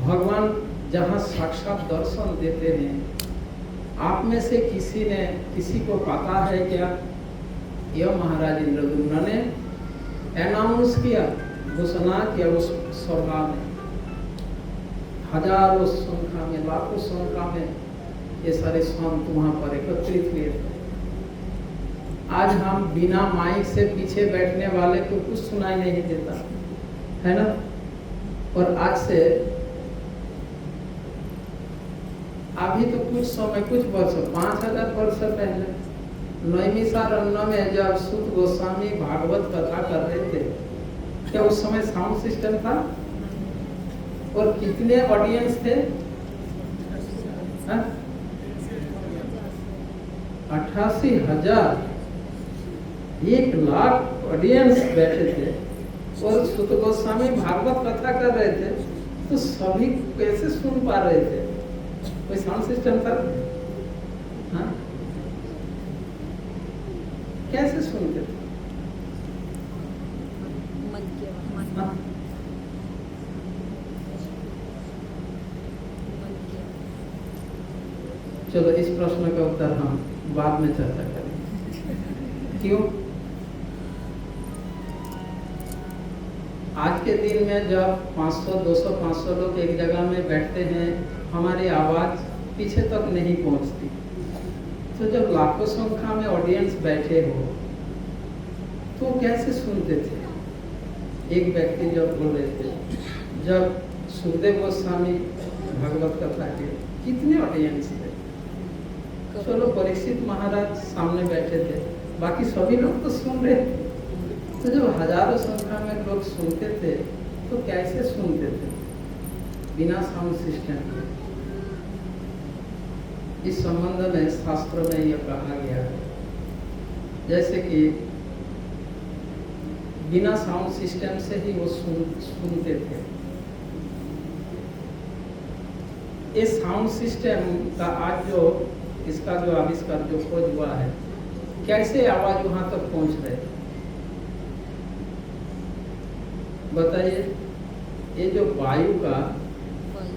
भगवान जहाँ साक्षात दर्शन देते हैं, आप में से किसी को पता है क्या? यह महाराज इंद्रद्युम्न ने अनाउंस किया, घोषणा किया उस सभा में। हजारों संख्या में, लाखों संख्या में ये सारे संत वहां पर एकत्रित हुए थे। आज हम बिना माइक से पीछे बैठने वाले को कुछ सुनाई नहीं देता है ना। और आज से अभी तो कुछ समय, कुछ वर्षों, 5000 वर्ष पहले नैमिषारण्य में जब सूत गोस्वामी भागवत कथा कर रहे थे, क्या उस समय साउंड सिस्टम था? और कितने ऑडियंस थे? 88,000, 1,00,000 ऑडियंस बैठे थे और सूत गोस्वामी भागवत कथा कर रहे थे। तो सभी कैसे सुन पा रहे थे? कोई साउंड सिस्टम था? हाँ, कैसे सुनते थे? हाँ? चलो इस प्रश्न का उत्तर हम बाद में चर्चा करेंगे। क्यों? आज के दिन में जब 500, 200, 500 लोग एक जगह में बैठते हैं, हमारी आवाज पीछे तक नहीं पहुंचती। तो जब लाखों संख्या में ऑडियंस बैठे हो तो कैसे सुनते थे? एक व्यक्ति जब बोल रहे थे, जब सुखदेव गोस्वामी भागवत कथा के कितने ऑडियंस थे? चलो परीक्षित महाराज सामने बैठे थे, बाकी सभी लोग तो सुन रहे थे। तो जब हजारों संख्या में लोग सुनते थे तो कैसे सुनते थे? बिना साउंड सिस्टम के। इस संबंध में शास्त्र में यह कहा गया है, जैसे कि बिना साउंड सिस्टम से ही वो सुनते थे। ये साउंड सिस्टम का आज जो इसका जो आविष्कार, जो खोज हुआ है, कैसे आवाज वहां तक पहुंच रहे? बताइए। ये जो वायु का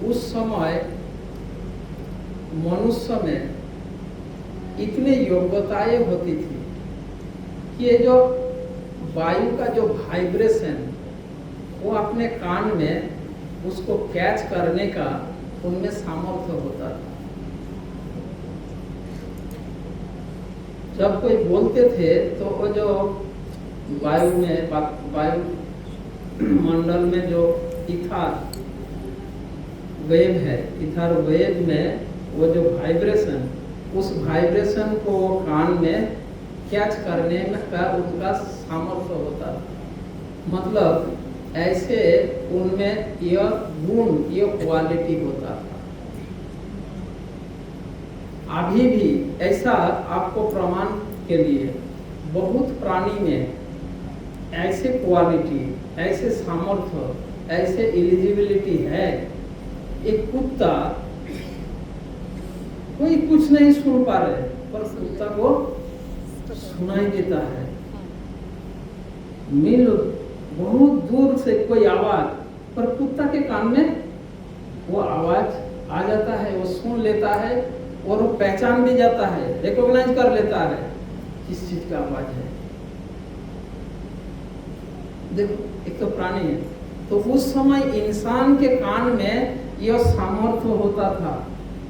उस समय मनुष्य में इतने योग्यताएं होती थी कि ये जो वायु का जो वाइब्रेशन, वो अपने कान में उसको कैच करने का उनमें सामर्थ्य होता था। जब कोई बोलते थे तो वो जो वायु में, वायु मंडल में जो इथर वेव है, इथर वेव में वो जो वाइब्रेशन, उस वाइब्रेशन को वो कान में कैच करने का उनका सामर्थ्य होता था। मतलब ऐसे उनमें यह गुण, यह क्वालिटी होता था। अभी भी ऐसा आपको प्रमाण के लिए बहुत प्राणी में ऐसे क्वालिटी, ऐसे सामर्थ्य, ऐसे एलिजिबिलिटी है। एक कुत्ता, कोई कुछ नहीं सुन पा रहे पर कुत्ता को सुनाई देता है। मील बहुत दूर से कोई आवाज, पर कुत्ता के कान में वो आवाज आ जाता है, वो सुन लेता है और वो पहचान भी जाता है, रिकॉग्नाइज कर लेता है किस चीज का आवाज है। देखो, एक तो प्राणी है, तो उस समय इंसान के कान में यह सामर्थ्य होता था।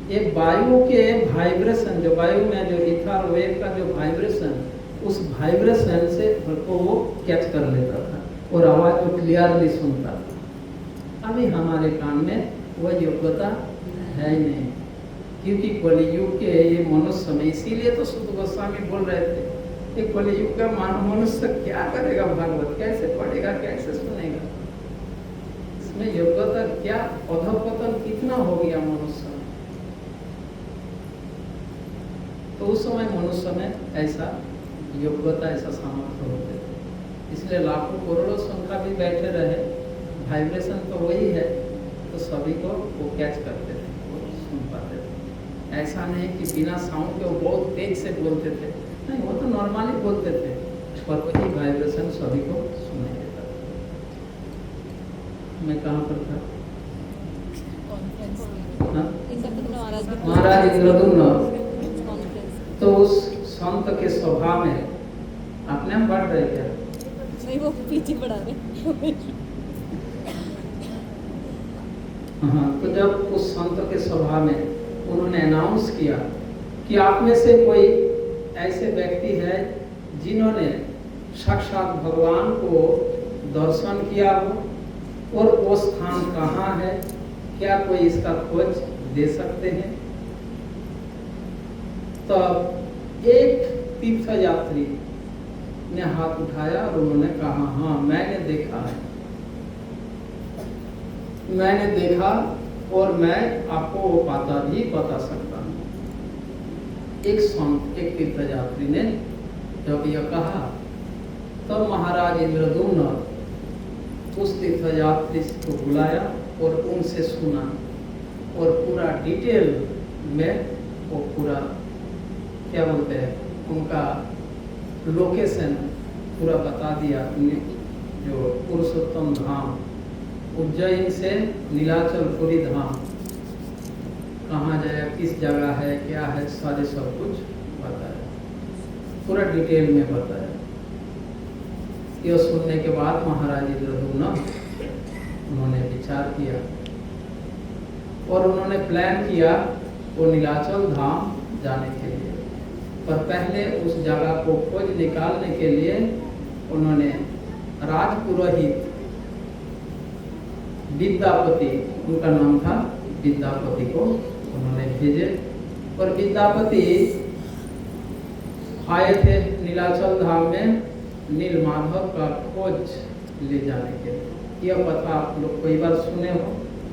ये वायु के वाइब्रेशन, जो वायु में जो इथर वेव का जो वाइब्रेशन, उस वाइब्रेशन से को वो कैच कर लेता था और आवाज को क्लियरली सुनता था। अभी हमारे कान में वह योग्यता है ही नहीं, क्योंकि कलियुग के ये मनुष्य में, इसीलिए तो सूत गोस्वामी बोल रहे थे कि कलियुग का मनुष्य क्या करेगा, भागवत कैसे पढ़ेगा, कैसे सुनेगा। में योग्यता क्या, अधःपतन कितना हो गया मनुष्य में। तो उस समय मनुष्य में ऐसा योग्यता, ऐसा सामर्थ्य होते थे, इसलिए लाखों करोड़ों संख्या भी बैठे रहे, वाइब्रेशन तो वही है, तो सभी को वो कैच करते थे, वो सुन पाते थे। ऐसा नहीं कि बिना साउंड के वो बहुत तेज से बोलते थे, नहीं, वो तो नॉर्मली बोलते थे, पर वही वाइब्रेशन सभी को सुनाई देता था। मैं कहाँ पर था? हाँ? महाराज इंद्रद्युम्न तो उस संत के स्वभाव में अपने हम बढ़ रहे क्या? नहीं, वो पीछे बढ़ा रहे। हाँ, तो जब उस संत के स्वभाव में उन्होंने अनाउंस किया कि आप में से कोई ऐसे व्यक्ति है जिन्होंने साक्षात भगवान को दर्शन किया हो और वो स्थान कहाँ है, क्या कोई इसका खोज दे सकते हैं? तब एक तीर्थ यात्री ने हाथ उठाया और उन्होंने कहा, हाँ मैंने देखा है, मैंने देखा और मैं आपको वो पाता भी बता सकता हूँ। एक संत, एक तीर्थ यात्री ने जब यह कहा, तब महाराज इंद्रद्युम्न उस तीर्थ यात्री को बुलाया और उनसे सुना और पूरा डिटेल में वो पूरा क्या बोलते हैं, उनका लोकेशन पूरा बता दिया। जो पुरुषोत्तम धाम, उज्जैन से नीलाचलपुरी धाम कहाँ जाए, किस जगह है, क्या है, सारे सब कुछ बताया, पूरा डिटेल में बताया। यह सुनने के बाद महाराज इंद्रद्युम्न उन्होंने विचार किया और उन्होंने प्लान किया वो नीलाचल धाम जाने के लिए। पर पहले उस जगह को खोज निकालने के लिए उन्होंने राजपुरोहित विद्यापति, उनका नाम था विद्यापति, को उन्होंने भेजे और विद्यापति आए थे नीलाचल धाम में नीलमाधव का खोज ले जाने के लिए। यह कथा आप लोग कई बार सुने हो,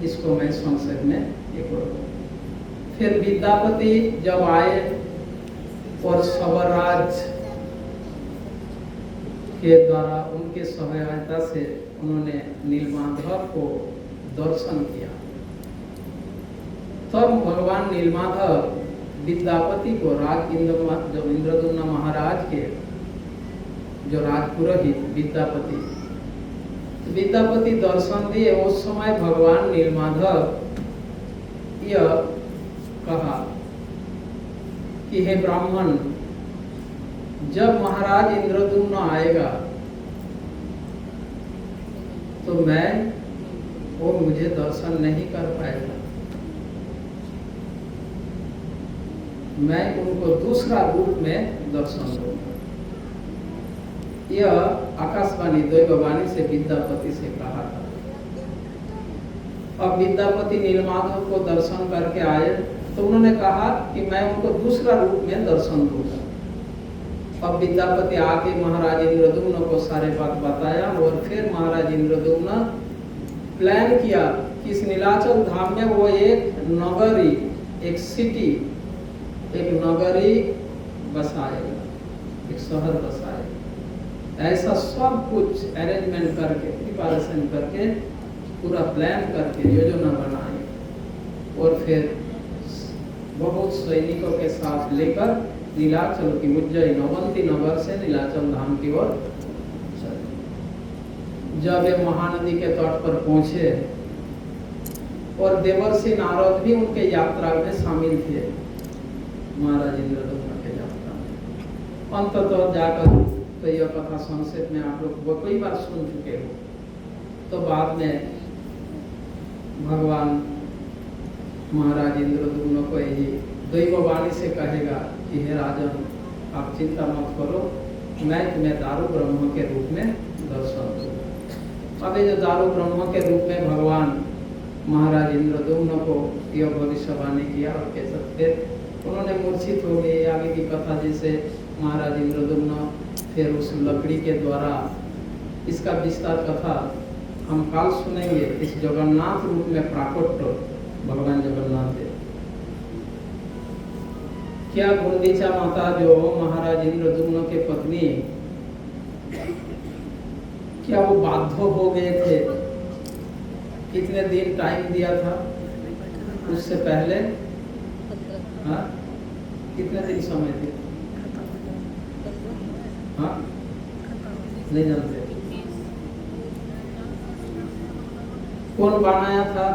इसको मैं संक्षेप में एक बार। फिर विद्यापति जब आए और स्वराज के द्वारा उनके सहायता से उन्होंने नीलमाधव को दर्शन किया, तब भगवान नीलमाधव विद्यापति को इंद्रद्युम्न महाराज के जो राजपुरोहित विद्यापति दर्शन दिए। उस समय भगवान नीलमाधव यह कहा कि हे ब्राह्मण, जब महाराज इंद्रद्युम्न आएगा तो वो मुझे दर्शन नहीं कर पाएगा, मैं उनको दूसरा रूप में दर्शन दूंगा। यह आकाशवाणी दैववाणी से विद्यापति से कहा था। अब विद्यापति नीलमाधव को दर्शन करके आए तो उन्होंने कहा कि मैं उनको दूसरा रूप में दर्शन दूंगा। अब विद्यापति आके महाराज इंद्रद्युम्न को सारे बात बताया और फिर महाराज इंद्रद्युम्न प्लान किया कि इस नीलाचल धाम में वो एक नगरी, एक सिटी, एक नगरी बसाएगा, एक शहर बसाएगा। ऐसा सब कुछ अरेंजमेंट करके, प्रिपरेशन करके, पूरा प्लान करके योजना बनाए और फिर बहुत सैनिकों के साथ लेकर नीलाचल की उज्जैन अवंती नगर से नीलाचल धाम की ओर चले। जब ये महानदी के तट पर पहुंचे और देवर्षि नारद भी उनके यात्रा में शामिल थे, महाराज इंद्रद्युम्न के यात्रा में। अंततः जाकर तो यह कथा संक्षेप में आप लोग कई बार सुन चुके हो। तो बाद में भगवान महाराज इंद्रद्युम्न को यही दैववाणी से कहेगा कि हे राजन, आप चिंता मत करो, मैं तुम्हें दारू ब्रह्म के रूप में दर्शन दूंगा। अब ये जो दारू ब्रह्म के रूप में भगवान महाराज इंद्रद्युम्न को यह भविष्यवाणी किया और कह सकते उन्होंने मूर्छित हो गए। आगे की कथा जैसे महाराज इंद्रद्युम्न फिर उस लकड़ी के द्वारा, इसका विस्तार कथा हम काल सुनेंगे इस जगन्नाथ रूप में प्राकट भगवान जगन्नाथ देव। क्या गुंडीचा माता जो महाराज इंद्रद्युम्न के पत्नी, क्या वो बाध्य हो गए थे? कितने दिन टाइम दिया था उससे पहले? हाँ, कितने दिन समय थे? हाँ, नहीं जानते। कौन बनाया था?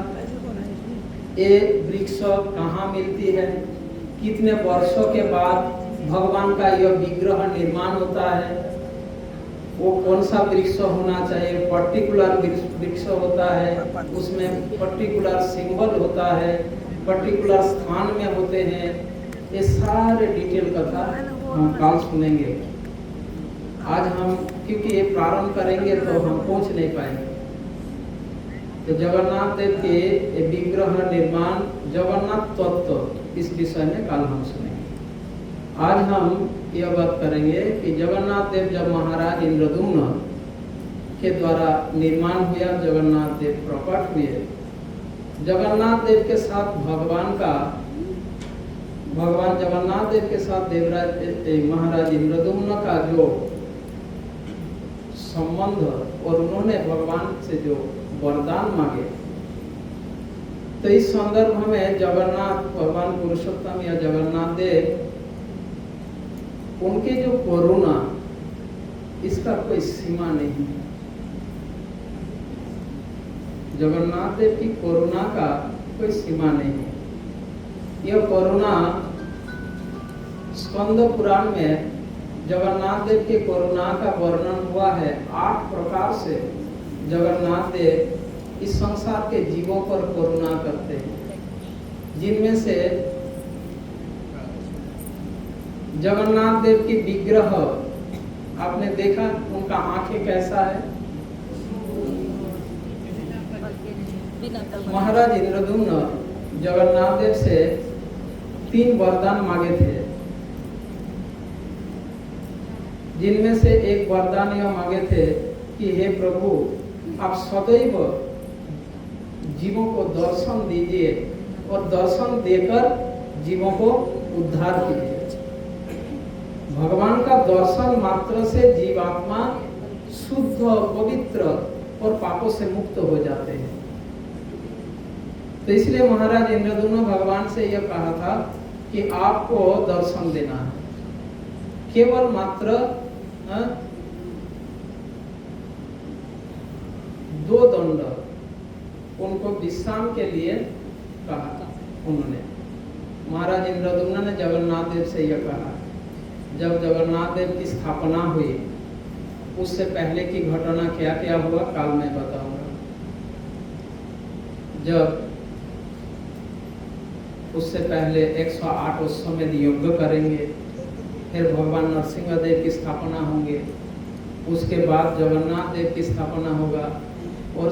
ये वृक्ष कहाँ मिलती है? कितने वर्षों के बाद भगवान का यह विग्रह निर्माण होता है? वो कौन सा वृक्ष होना चाहिए? पर्टिकुलर वृक्ष होता है, उसमें पर्टिकुलर सिंबल होता है, पर्टिकुलर स्थान में होते हैं। ये सारे डिटेल कथा हम कल सुनेंगे। आज हम क्योंकि ये प्रारंभ करेंगे तो हम पहुंच नहीं पाएंगे। तो जगन्नाथ देव के विग्रह निर्माण, जगन्नाथ तत्व, इस विषय में कल हम सुनेंगे। आज हम यह बात करेंगे कि जगन्नाथ देव जब महाराज इंद्रद्युम्न के द्वारा निर्माण हुआ, जगन्नाथ देव प्रकट हुए, जगन्नाथ देव के साथ भगवान जगन्नाथ देव के साथ देवराज महाराज इंद्रद्युम्न का जो संबंध, और उन्होंने भगवान से जो वरदान मांगे, तो इस संदर्भ में जगन्नाथ भगवान पुरुषोत्तम या जगन्नाथ देव, उनके जो करुणा, इसका कोई सीमा नहीं है। जगन्नाथ देव की करुणा का कोई सीमा नहीं है। यह करुणा स्कंद पुराण में जगन्नाथ देव की करुणा का वर्णन हुआ है। 8 प्रकार से जगन्नाथ देव इस संसार के जीवों पर करुणा करते हैं, जिनमें से जगन्नाथ देव की विग्रह आपने देखा, उनका आंखें कैसा है? महाराज इंद्रद्युम्न जगन्नाथ देव से 3 वरदान मांगे थे, जिनमें से एक वरदान यह मांगे थे कि हे प्रभु, आप सदैव जीवों को दर्शन दीजिए और दर्शन देकर जीवों को उद्धार कीजिए। भगवान का दर्शन मात्र से जीवात्मा शुद्ध, पवित्र और पापों से मुक्त हो जाते हैं। तो इसलिए महाराज इंद्रद्युम्न भगवान से यह कहा था कि आपको दर्शन देना है, केवल मात्र 2 दंड उनको विश्राम के लिए कहा उन्होंने। महाराज इंद्रद्युम्न ने जगन्नाथ देव से यह कहा। जब जगन्नाथ देव की स्थापना हुई, उससे पहले की घटना क्या क्या हुआ कल मैं बताऊंगा। जब उससे पहले 108 अश्वमेध यज्ञ करेंगे, फिर भगवान नरसिंह देव की स्थापना होंगे, उसके बाद जगन्नाथ देव की स्थापना होगा। और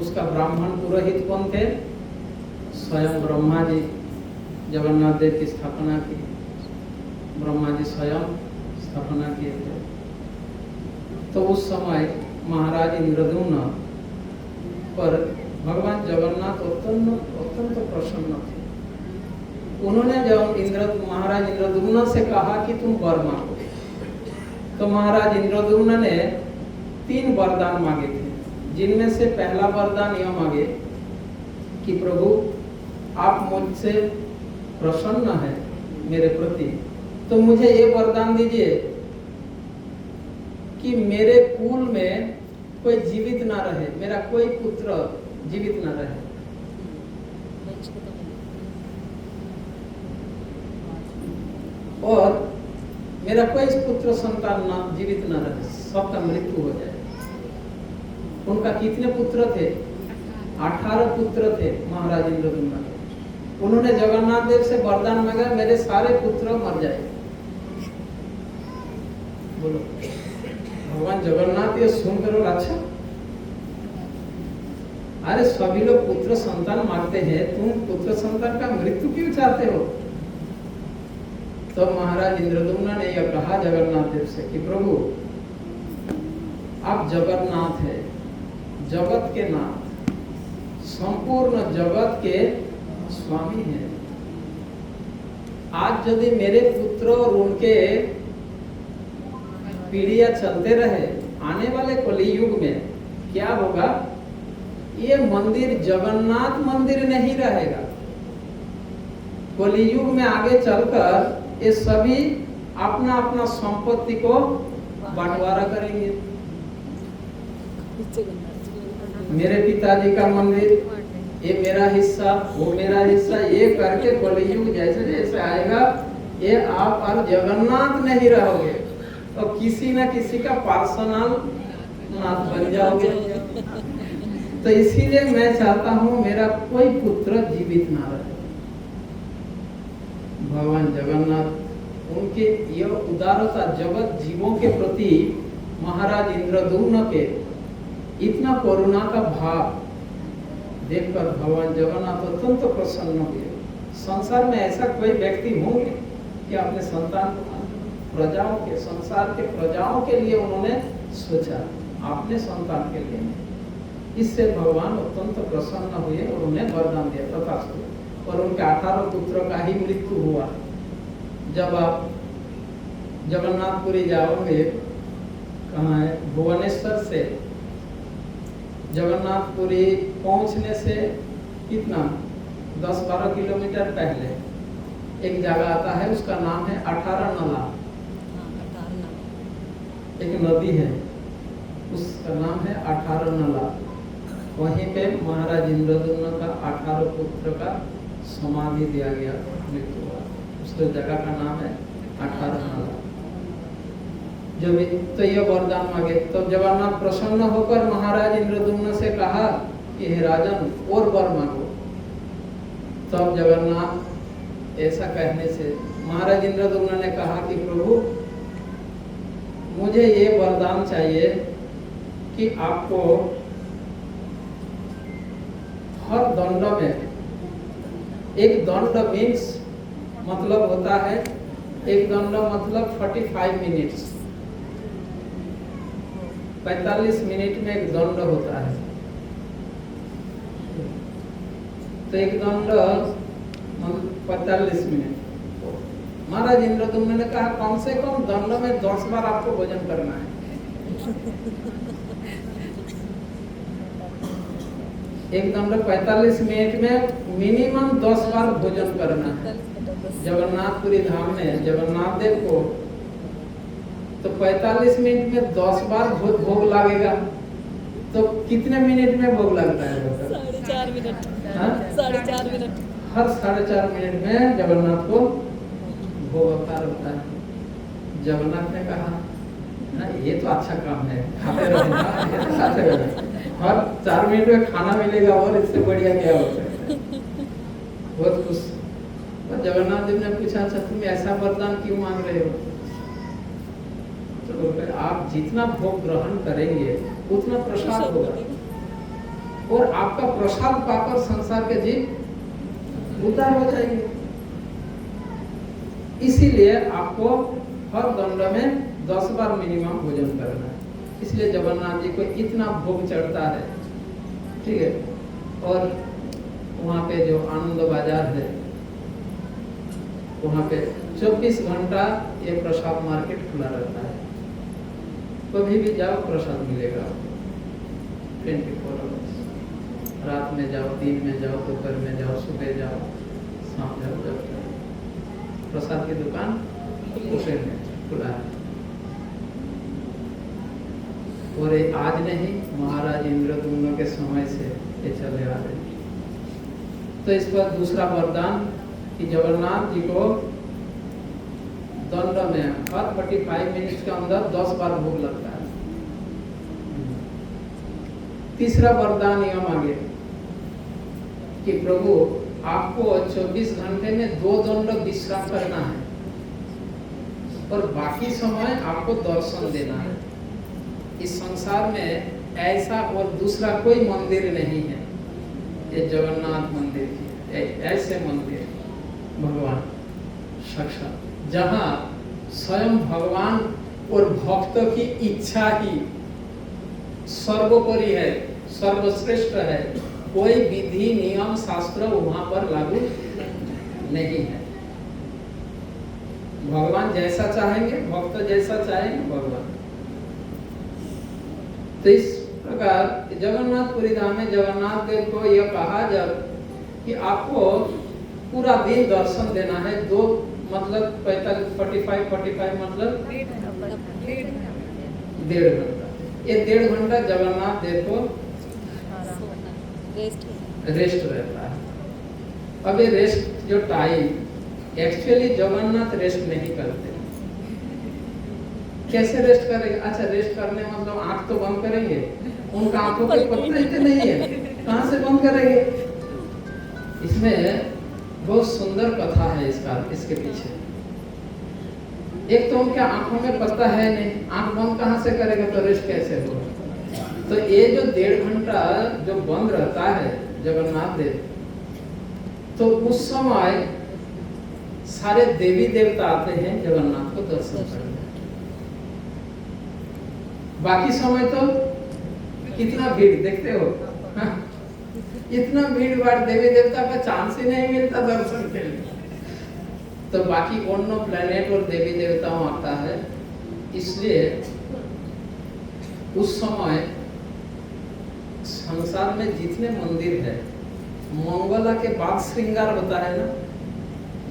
उसका ब्राह्मण पुरोहित कौन थे? स्वयं ब्रह्मा जी जगन्नाथ देव की स्थापना की। ब्रह्मा जी स्वयं स्थापना किए थे। तो उस समय महाराज इंद्रद्युम्न पर भगवान जगन्नाथ अत्यंत प्रसन्न थे। उन्होंने जब महाराज इंद्रद्युम्न से कहा कि तुम वर मांगो, तो महाराज इंद्रद्युम्न ने 3 वरदान मांगे थे, जिनमें से पहला वरदान यह मांगे कि प्रभु, आप मुझसे प्रसन्न है मेरे प्रति, तो मुझे ये वरदान दीजिए कि मेरे कुल में कोई जीवित ना रहे, मेरा कोई पुत्र जीवित ना रहे। और मेरा कोई पुत्र संतान ना जीवित ना रहे, सबका मृत्यु हो जाए। उनका कितने पुत्र थे? 18 पुत्र थे महाराज इंद्रद्युम्न के। उन्होंने जगन्नाथ देव से वरदान मांगा, मेरे सारे पुत्र मर जाए। बोलो, भगवान जगन्नाथ ये सुनकर अच्छा, अरे सभी लोग पुत्र संतान मांगते हैं, तुम पुत्र संतान का मृत्यु क्यों चाहते हो? तो महाराज इंद्रद्युम्न ने यह कहा जगन्नाथ देव से कि प्रभु, आप जगन्नाथ है, जगत के नाथ, संपूर्ण जगत के स्वामी हैं। आज यदि मेरे पुत्र और उनके पीढ़ियां चलते रहे, आने वाले कलियुग में क्या होगा? ये मंदिर जगन्नाथ मंदिर नहीं रहेगा। कलियुग में आगे चलकर ये सभी अपना अपना संपत्ति को बंटवारा करेंगे। मेरे पिताजी का मंदिर, ये मेरा हिस्सा, वो मेरा हिस्सा, ये करके कलियुग जैसे जैसे आएगा, ये आप और जगन्नाथ नहीं रहोगे, तो किसी न किसी का पर्सनल नाथ बन जाओगे। तो इसीलिए मैं चाहता हूँ मेरा कोई पुत्र जीवित ना रहे। भगवान जगन्नाथ उनके यह उदारता जगत जीवों के प्रति, महाराज इंद्रद्युम्न के इतना करुणा का भाव देखकर भगवान जगन्नाथ अत्यंत प्रसन्न हुए। संसार में ऐसा कोई व्यक्ति होंगे कि अपने संतान को, प्रजाओं के, संसार के प्रजाओं के लिए उन्होंने सोचा, अपने संतान के लिए नहीं। इससे भगवान अत्यंत प्रसन्न हुए और उन्हें वरदान दिया तथास्तु। और उनके 18 पुत्र का ही मृत्यु हुआ। जब आप जगन्नाथपुरी जाओगे, कहाँ है, भुवनेश्वर से जगन्नाथपुरी पहुंचने से कितना 10-12 किलोमीटर पहले एक जगह आता है, उसका नाम है 18 नला। एक नदी है, उसका नाम है 18 नला। वहीं पे महाराज इंद्रद्युम्न का 18 पुत्र का समाधि दिया गया, मृत्यु हुआ। उस जगह का नाम है 18 नला। जो भी तो ये वरदान मांगे, तो जगन्नाथ प्रसन्न होकर महाराज इंद्रद्युम्न से कहा कि हे राजन, और वर मांगो। तब जगन्नाथ ऐसा कहने से महाराज इंद्रद्युम्न ने कहा कि प्रभु, मुझे ये वरदान चाहिए कि आपको हर दंड में, एक दंड मीन्स मतलब होता है, एक दंड मतलब 45 मिनट्स, 45 मिनट में एक दंड होता है। तो एक दंड 45 मिनट। महाराज इंद्रद्युम्न ने कहा कम से कम दंड में 10 बार आपको भोजन करना है। एक दंड 45 मिनट में मिनिमम 10 बार भोजन करना है। जगन्नाथपुरी धाम में जगन्नाथ देव को तो 45 मिनट में 10 बार भोग लगेगा, तो कितने मिनट में भोग लगता है? 4.5 मिनट। 4.5 मिनट। हर 4.5 मिनट में जगन्नाथ को भोग अवतार होता है। जगन्नाथ ने कहा ना, ये तो अच्छा काम है, खाते रहना, हर 4 मिनट में खाना मिलेगा, और इससे बढ़िया क्या हो सकता है। बहुत खुश। और जगन्नाथ देव ने पूछा, अच्छा तुम ऐसा वरदान क्यों मांग रहे हो? तो बोलते, आप जितना भोग ग्रहण करेंगे उतना प्रसाद होगा, और आपका प्रसाद पाकर संसार के जीव उद्धार हो जाएंगे। इसीलिए आपको हर दंड में 10 बार मिनिमम भोजन करना है। इसलिए जगन्नाथ जी को इतना भोग चढ़ता है, ठीक है। और वहाँ पे जो आनंद बाजार है, वहाँ पे 24 घंटा ये प्रसाद मार्केट खुला रहता है। कभी भी जाओ प्रसाद मिलेगा आपको, 24 आवर्स। रात में जाओ, दिन में जाओ, दोपहर में जाओ, सुबह जाओ, शाम जाओ, जब जाओ, प्रसाद की दुकान खुला है। और ये आज नहीं, महाराज इंद्रद्युम्न के समय से ये चले आ रहे। तो इस पर दूसरा वरदान कि जगन्नाथ जी को दंड में हर 45 मिनट के अंदर 10 बार भोग लगता है। तीसरा वरदान यह मांगे कि प्रभु, आपको 24 घंटे में 2 दंड विश्राम करना है, और बाकी समय आपको दर्शन देना है। इस संसार में ऐसा और दूसरा कोई मंदिर नहीं है, ये जगन्नाथ मंदिर की ऐसे मंदिर भगवान साक्षात, जहाँ स्वयं भगवान और भक्त की इच्छा ही सर्वोपरि है, सर्वश्रेष्ठ है, कोई विधि नियम शास्त्र वहां पर लागू नहीं है। भगवान जैसा चाहेंगे, भक्त जैसा चाहेंगे भगवान। तो इस प्रकार जगन्नाथपुरी धाम में जगन्नाथ देव को यह कहा जब कि आपको पूरा दिन दर्शन देना है, दो मतलब 45 मतलब 1.5 घंटा। ये 1.5 घंटा जगन्नाथ देव को रेस्ट रहता है। अब ये रेस्ट जो टाइम, एक्चुअली जगन्नाथ रेस्ट नहीं करते। कैसे रेस्ट करेंगे? अच्छा, रेस्ट करने मतलब आंख तो बंद करेंगे, उनका आंखों के पत्ते इतने नहीं है, कहां से बंद करेंगे? इसमें बहुत सुंदर कथा है इसके पीछे। एक तो उनके आंखों में पत्ता है नहीं, आंख बंद कहां से करेगा तो रेस्ट कैसे होगा? तो ये जो 1.5 घंटा जो बंद रहता है जगन्नाथ देव, तो उस समय सारे देवी देवता आते हैं जगन्नाथ को दर्शन करने। बाकी समय तो कितना भीड़ देखते हो, हाँ? इतना भीड़ भाड़, देवी देवता का चांस ही नहीं मिलता दर्शन के लिए। तो बाकी अन्य प्लेनेट और देवी देवताओं आता है, इसलिए उस समय संसार में जितने मंदिर है, मंगला के बाद श्रृंगार होता है ना,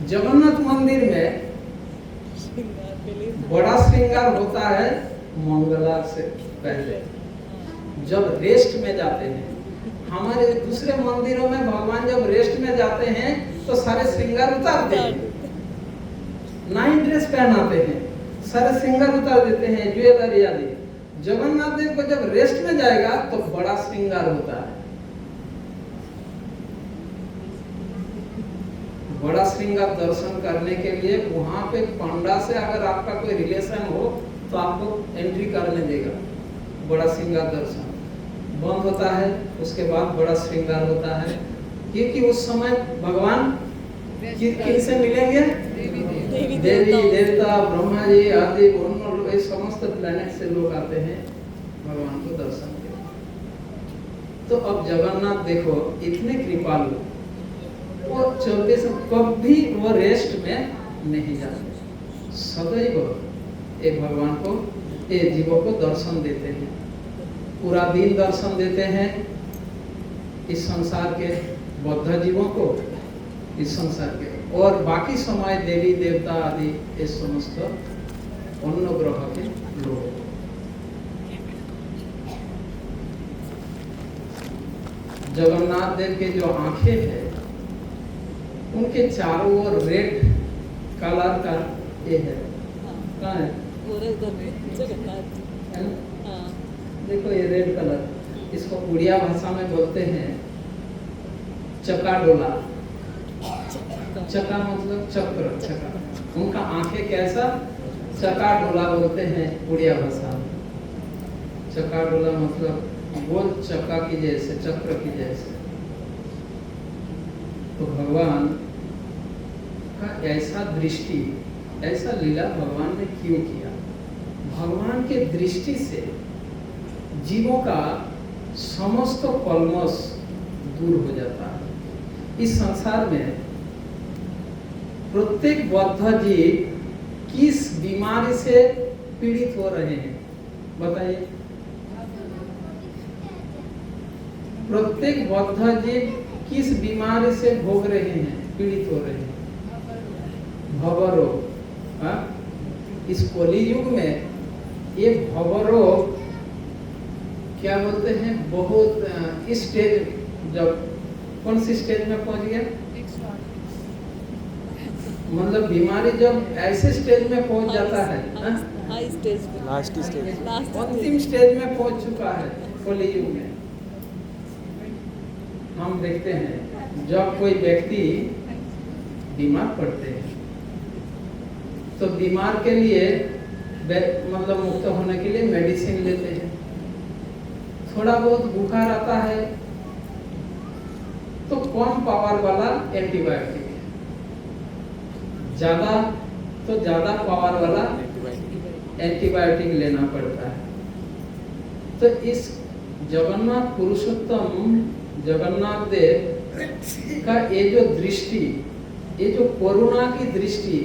जगन्नाथ मंदिर में बड़ा श्रृंगार होता है मंगला से पहले, जब रेस्ट में जाते हैं। हमारे दूसरे मंदिरों में भगवान जब रेस्ट में जाते हैं तो सारे श्रृंगार उतारते हैं, नई ड्रेस पहनाते हैं, सारे श्रृंगार उतार देते हैं, ज्वेलरी आदि। जगन्नाथ देव को जब रेस्ट में जाएगा तो बड़ा श्रृंगार होता है। बड़ा श्रृंगार दर्शन करने के लिए वहां पे पंडा से अगर आपका कोई रिलेशन हो तो आपको एंट्री करने देगा। बड़ा श्रृंगार दर्शन बंद होता है, उसके बाद बड़ा श्रृंगार होता है, क्योंकि उस समय भगवान किन से मिलेंगे? देवी देवता, ब्रह्मा जी आदि समस्त प्लेनेट से लोग आते हैं भगवान को दर्शन के। तो अब जगन्नाथ देखो इतने कृपालु, वो चलते सब कभी वो रेस्ट में नहीं जाते, सदैव एक भगवान को, ये जीवों को दर्शन देते हैं, पूरा दिन दर्शन देते हैं इस संसार के बद्ध जीवों को, इस संसार के, और बाकी समय देवी देवता आदि ये समस्त अन्य ग्रह के लोग। जगन्नाथ देव के जो आंखें हैं उनके चारों ओर रेड कलर का ये है, कहाँ है? देखो ये रेड कलर, इसको उड़िया भाषा में बोलते हैं चकाडोला। चका मतलब चक्र, चका। उनका आंखें कैसा? चकाडोला बोलते हैं उड़िया भाषा में। चकाडोला मतलब गोल चक्का की जैसे, चक्र की जैसे। तो भगवान का ऐसा दृष्टि, ऐसा लीला भगवान ने क्यों किया? भगवान के दृष्टि से जीवों का समस्त कलमश दूर हो जाता है। इस संसार में प्रत्येक बद्ध जीव किस बीमारी से पीड़ित हो रहे हैं बताइए? प्रत्येक बद्ध जीव किस बीमारी से भोग रहे हैं, पीड़ित हो रहे हैं? भवरोग। इस कली युग में ये भवरोग क्या बोलते हैं, बहुत स्टेज, जब कौन सी स्टेज में पहुंच गया, मतलब बीमारी जब ऐसे स्टेज में पहुंच जाता है, हाई स्टेज, लास्ट स्टेज, अंतिम स्टेज में पहुंच चुका है कली युग में। हम देखते हैं जब कोई व्यक्ति बीमार पड़ते हैं तो बीमार के लिए मतलब मुक्त होने के लिए मेडिसिन लेते हैं। थोड़ा बहुत बुखार आता है तो कम पावर वाला एंटीबायोटिक, ज्यादा तो ज्यादा पावर वाला एंटीबायोटिक लेना पड़ता है। तो इस जगन्नाथ पुरुषोत्तम जगन्नाथ देव का ये जो दृष्टि, ये जो कोरोना की दृष्टि,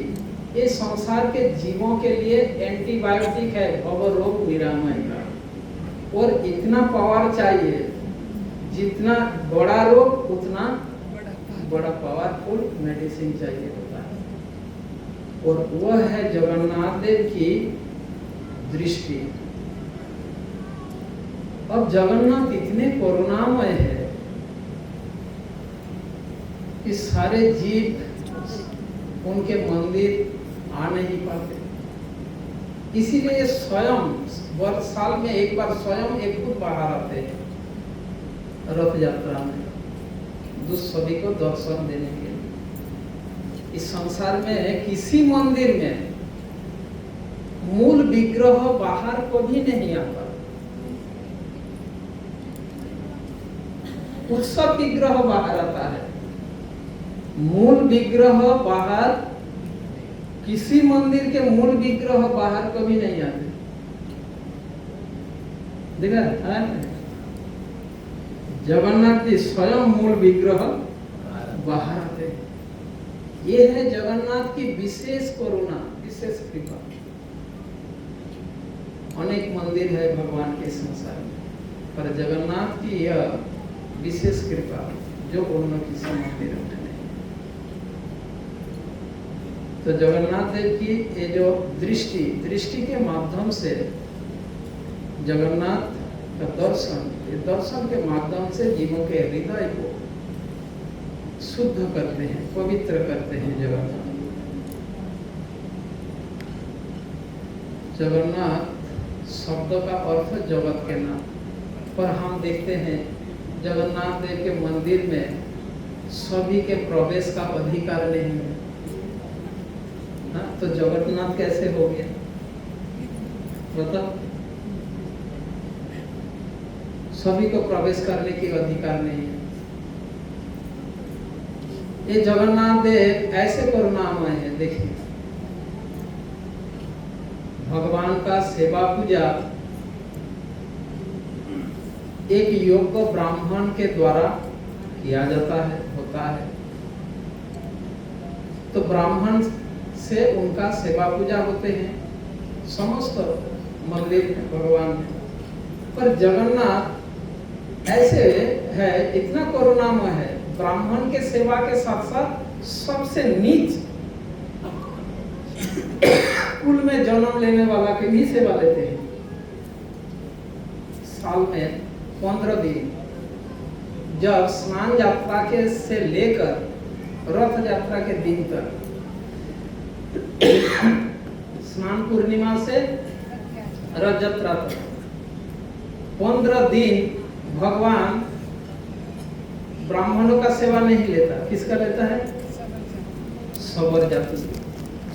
ये संसार के जीवों के लिए एंटीबायोटिक है, भव रोग निरामय का। और इतना पावर चाहिए, जितना बड़ा रोग उतना बड़ा पावरफुल मेडिसिन चाहिए होता है। और वह है जगन्नाथ देव की दृष्टि। अब जगन्नाथ इतने करुणामय है कि सारे जीव उनके मंदिर आ नहीं पाते, इसीलिए स्वयं वर्ष साल में एक बार स्वयं एक खुद बाहर आते हैं रथ यात्रा में, सभी को दर्शन देने के लिए। इस संसार में किसी मंदिर में मूल विग्रह बाहर कभी नहीं आता, उत्सव विग्रह बाहर आता है, मूल विग्रह बाहर, किसी मंदिर के मूल विग्रह बाहर कभी नहीं आते। देखा है? जगन्नाथ जी स्वयं मूल विग्रह बाहर आते हैं। ये है जगन्नाथ की विशेष करुणा, विशेष कृपा। अनेक मंदिर है भगवान के संसार में, पर जगन्नाथ की यह विशेष कृपा जो अन्य किसी मंदिर में नहीं। तो जगन्नाथ देव की ये जो दृष्टि के माध्यम से जगन्नाथ का दर्शन के माध्यम से जीवों के हृदय को शुद्ध करते हैं, पवित्र करते हैं। जगन्नाथ शब्द का अर्थ जगत के नाम, पर हम देखते हैं जगन्नाथ देव के मंदिर में सभी के प्रवेश का अधिकार नहीं है। तो जगन्नाथ कैसे हो गया बताओ? सभी को प्रवेश करने की अधिकार नहीं है। ये जगन्नाथ देव ऐसे करुणामय है। देखिए, भगवान का सेवा पूजा एक योग्य ब्राह्मण के द्वारा किया जाता है, होता है। तो ब्राह्मण से उनका सेवा पूजा होते हैं समस्त मंदिर में, भगवान में। पर जगन्नाथ ऐसे है, इतना करुणामय है, ब्राह्मण के सेवा के साथ साथ सबसे नीच कुल में जन्म लेने वाला की भी सेवा लेते हैं। साल में 15 दिन, जब स्नान यात्रा के से लेकर रथ यात्रा के दिन तक, स्नान पूर्णिमा से रथ यात्रा तक 15 दिन भगवान ब्राह्मणों का सेवा नहीं लेता। किसका लेता है? सबर जाति।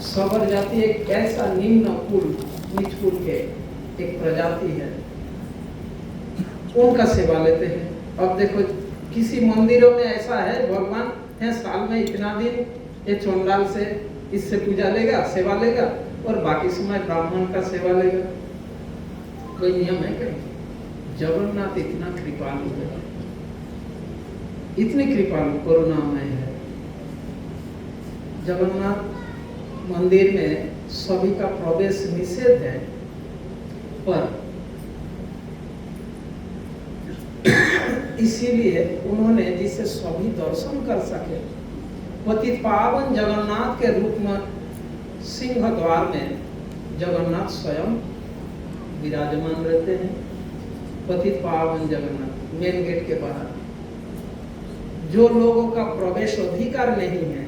सबर जाति एक ऐसा निम्न कुल, नीच कुल के एक प्रजाति है, उनका सेवा लेते हैं। अब देखो, किसी मंदिरों में ऐसा है, भगवान है साल में इतना दिन ये चंडाल से इससे पूजा लेगा, सेवा लेगा, और बाकी समय ब्राह्मण का सेवा लेगा। कोई नियम है क्या? जगन्नाथ इतना कृपालु है, इतने कृपालु करुणामय है। जगन्नाथ मंदिर में सभी का प्रवेश निषेध है, पर इसीलिए उन्होंने, जिसे सभी दर्शन कर सके, पतित पावन जगन्नाथ के रूप में सिंह द्वार में जगन्नाथ स्वयं विराजमान रहते हैं। पतित पावन जगन्नाथ मेन गेट के बाहर, जो लोगों का प्रवेश अधिकार नहीं है,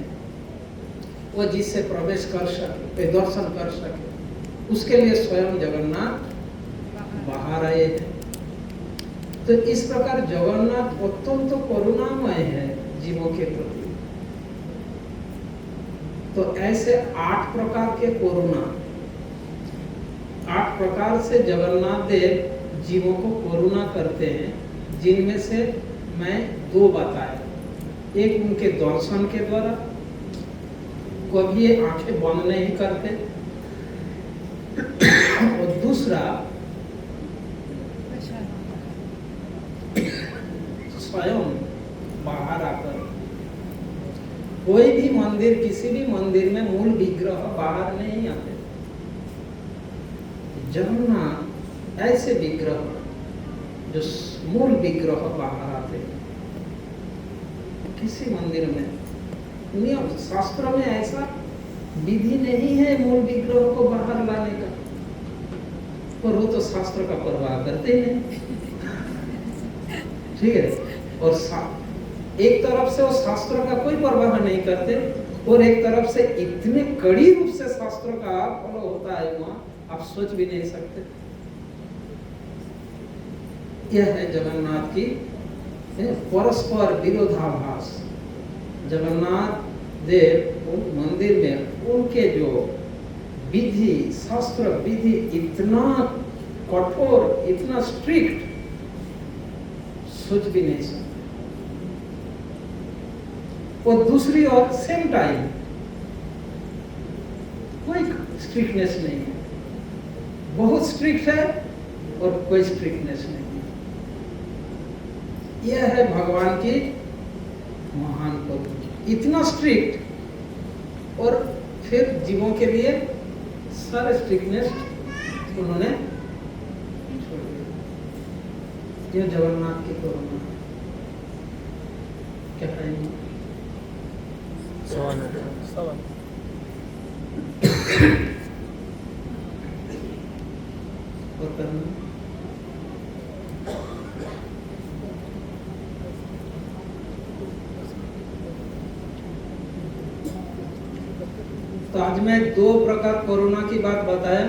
वो जिससे प्रवेश कर सके, दर्शन कर सके, उसके लिए स्वयं जगन्नाथ बाहर आए हैं। तो इस प्रकार जगन्नाथ अत्यंत करुणामय है जीवों के प्रति। तो ऐसे 8 प्रकार के करुणा, 8 प्रकार से जगन्नाथ देव जीवों को करुणा करते हैं, जिनमें से मैं 2 बताया। एक उनके दर्शन के द्वारा, कभी ये आंखें बंद नहीं करते, और दूसरा स्वयं बाहर आकर, कोई भी मंदिर, किसी भी मंदिर में मूल विग्रह बाहर नहीं आते। जगन्नाथ ऐसे विग्रह जो मूल विग्रह बाहर आते, किसी मंदिर में नियम शास्त्रों में ऐसा विधि नहीं है मूल विग्रह को बाहर लाने का, पर वो तो शास्त्र का परवाह करते ही नहीं। ठीक है, और एक तरफ से वो शास्त्र का कोई परवाह नहीं करते, और एक तरफ से इतने कड़ी रूप से शास्त्र का फॉलो होता है वहां, आप सोच भी नहीं सकते। यह है जगन्नाथ की परस्पर विरोधाभास। जगन्नाथ देव उन मंदिर में उनके जो विधि, शास्त्र विधि इतना कठोर, इतना स्ट्रिक्ट, सोच भी नहीं सकते। और दूसरी ओर सेम टाइम कोई स्ट्रिक्टनेस नहीं है, बहुत स्ट्रिक्ट है और कोई स्ट्रिक्टनेस नहीं है। यह है भगवान की महान प्रभु, इतना स्ट्रिक्ट और फिर जीवों के लिए सारे स्ट्रिक्टनेस उन्होंने छोड़ दिया। यह जगन्नाथ की करुणा। क्या कहेंगे? सवाल और करना तो आज मैं 2 प्रकार कोरोना की बात बताया,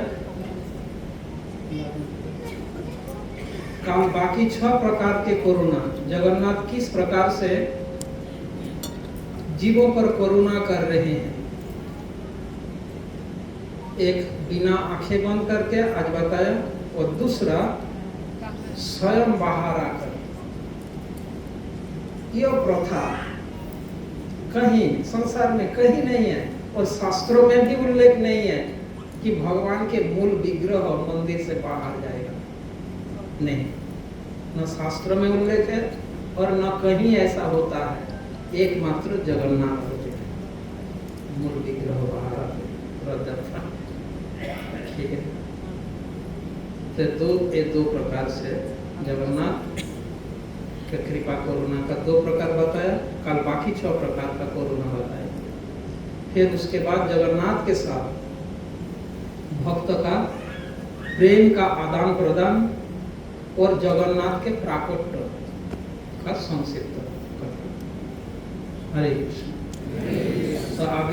कल बाकी 6 प्रकार के कोरोना जगन्नाथ किस प्रकार से जीवों पर कोरोना कर रहे हैं। एक बिना आंखें बंद करके आज बताया, और दूसरा स्वयं बाहर आकर। यह प्रथा कहीं संसार में कहीं नहीं है, और शास्त्रों में भी उल्लेख नहीं है कि भगवान के मूल विग्रह मंदिर से बाहर जाएगा। नहीं, न शास्त्र में उल्लेख है और न कहीं ऐसा होता है। एकमात्र जगन्नाथ होते हैं मूल विग्रह बाहर आते। ठीक है, तो ये 2 प्रकार से जगन्नाथ के कृपा कोरोना का 2 प्रकार बताया, कल बाकी 6 प्रकार का कोरोना बताया। फिर उसके बाद जगन्नाथ के साथ भक्त का प्रेम का आदान प्रदान और जगन्नाथ के प्राकट्य का संक्षिप्त कथन। हरे कृष्ण। तो आगे